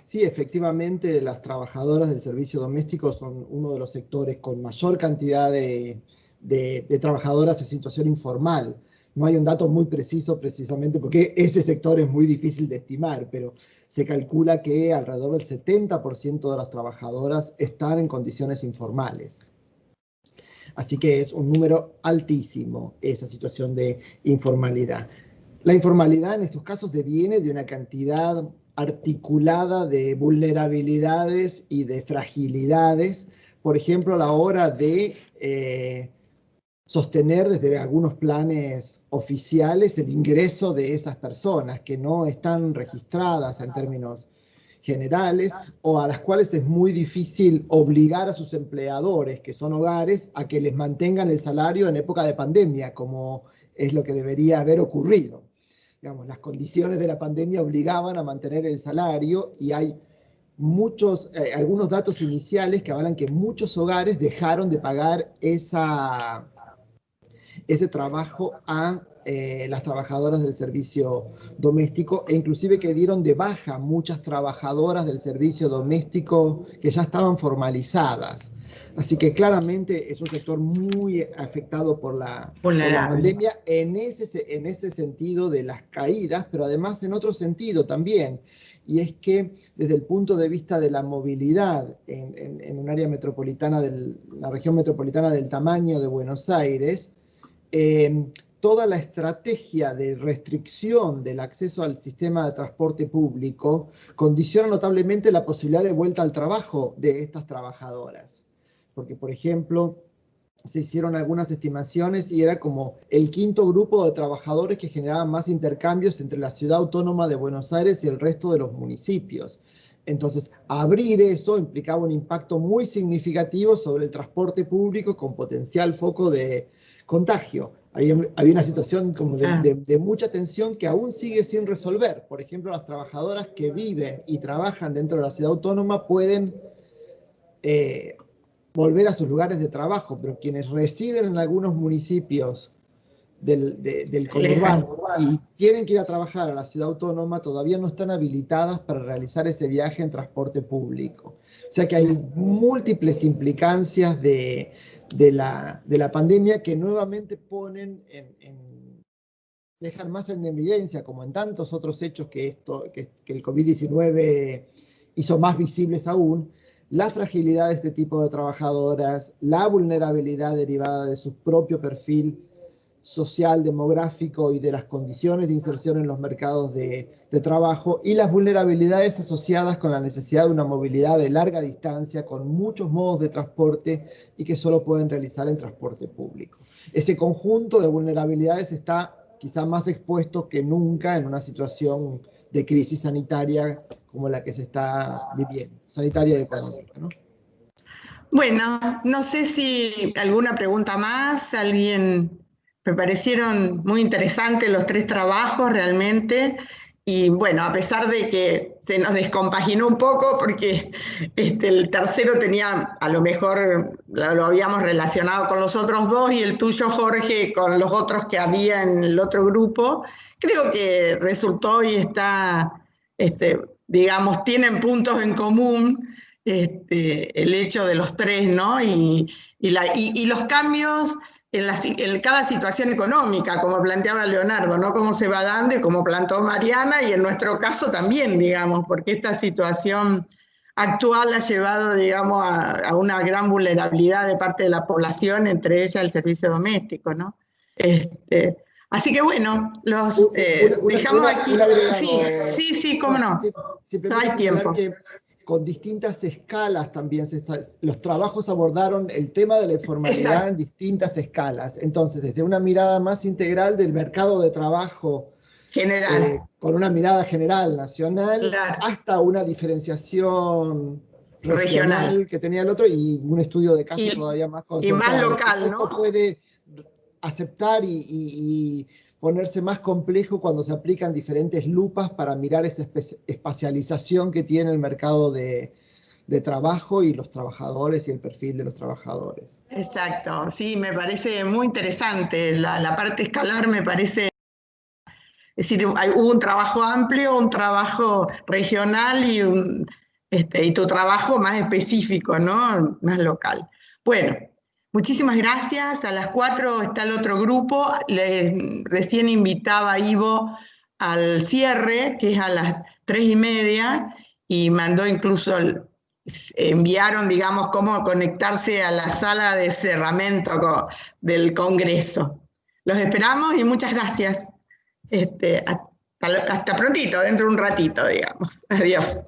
Sí, efectivamente, las trabajadoras del servicio doméstico son uno de los sectores con mayor cantidad de trabajadoras en situación informal. No hay un dato muy preciso precisamente porque ese sector es muy difícil de estimar, pero se calcula que alrededor del 70% de las trabajadoras están en condiciones informales. Así que es un número altísimo esa situación de informalidad. La informalidad en estos casos deviene de una cantidad articulada de vulnerabilidades y de fragilidades, por ejemplo, a la hora de sostener desde algunos planes oficiales el ingreso de esas personas que no están registradas en términos generales o a las cuales es muy difícil obligar a sus empleadores, que son hogares, a que les mantengan el salario en época de pandemia, como es lo que debería haber ocurrido. Digamos, las condiciones de la pandemia obligaban a mantener el salario y hay algunos datos iniciales que hablan que muchos hogares dejaron de pagar ese trabajo a las trabajadoras del servicio doméstico e inclusive que dieron de baja muchas trabajadoras del servicio doméstico que ya estaban formalizadas. Así que claramente es un sector muy afectado por la pandemia en ese sentido de las caídas, pero además en otro sentido también. Y es que desde el punto de vista de la movilidad en un área metropolitana, la región metropolitana del tamaño de Buenos Aires, toda la estrategia de restricción del acceso al sistema de transporte público condiciona notablemente la posibilidad de vuelta al trabajo de estas trabajadoras. Porque, por ejemplo, se hicieron algunas estimaciones y era como el quinto grupo de trabajadores que generaban más intercambios entre la ciudad autónoma de Buenos Aires y el resto de los municipios. Entonces, abrir eso implicaba un impacto muy significativo sobre el transporte público con potencial foco de contagio. Había una situación como de mucha tensión que aún sigue sin resolver. Por ejemplo, las trabajadoras que viven y trabajan dentro de la ciudad autónoma pueden volver a sus lugares de trabajo, pero quienes residen en algunos municipios del conurbano y tienen que ir a trabajar a la ciudad autónoma todavía no están habilitadas para realizar ese viaje en transporte público. O sea que hay múltiples implicancias de la pandemia que nuevamente ponen dejan más en evidencia, como en tantos otros hechos que el COVID-19 hizo más visibles aún, la fragilidad de este tipo de trabajadoras, la vulnerabilidad derivada de su propio perfil social, demográfico y de las condiciones de inserción en los mercados de trabajo y las vulnerabilidades asociadas con la necesidad de una movilidad de larga distancia con muchos modos de transporte y que solo pueden realizar en transporte público. Ese conjunto de vulnerabilidades está quizá más expuesto que nunca en una situación de crisis sanitaria como la que se está viviendo, sanitaria y económica, ¿no? Bueno, no sé si alguna pregunta más, alguien. Me parecieron muy interesantes los tres trabajos realmente y bueno, a pesar de que se nos descompaginó un poco porque el tercero tenía, a lo mejor lo habíamos relacionado con los otros dos y el tuyo, Jorge, con los otros que había en el otro grupo. Creo que resultó y está, digamos, tienen puntos en común el hecho de los tres, ¿no? Y los cambios en cada situación económica, como planteaba Leonardo, ¿no? Cómo se va dando y como planteó Mariana, y en nuestro caso también, digamos, porque esta situación actual ha llevado, digamos, a una gran vulnerabilidad de parte de la población, entre ellas el servicio doméstico, ¿no? Así que bueno, los dejamos aquí. Sí, cómo no. No hay tiempo. Que con distintas escalas también los trabajos abordaron el tema de la informalidad. Exacto. En distintas escalas. Entonces, desde una mirada más integral del mercado de trabajo general, con una mirada general, nacional, claro, hasta una diferenciación regional que tenía el otro y un estudio de caso todavía más concentrado. Y más local, ¿no? Esto puede aceptar y ponerse más complejo cuando se aplican diferentes lupas para mirar esa espacialización que tiene el mercado de trabajo y los trabajadores y el perfil de los trabajadores. Exacto, sí, me parece muy interesante. La parte escalar me parece... Es decir, hubo un trabajo amplio, un trabajo regional y tu trabajo más específico, ¿no? Más local. Bueno, muchísimas gracias. A las 4 está el otro grupo. Recién invitaba a Ivo al cierre, que es a las 3:30, y mandó incluso, enviaron, digamos, cómo conectarse a la sala de cerramiento del Congreso. Los esperamos y muchas gracias. Hasta prontito, dentro de un ratito, digamos. Adiós.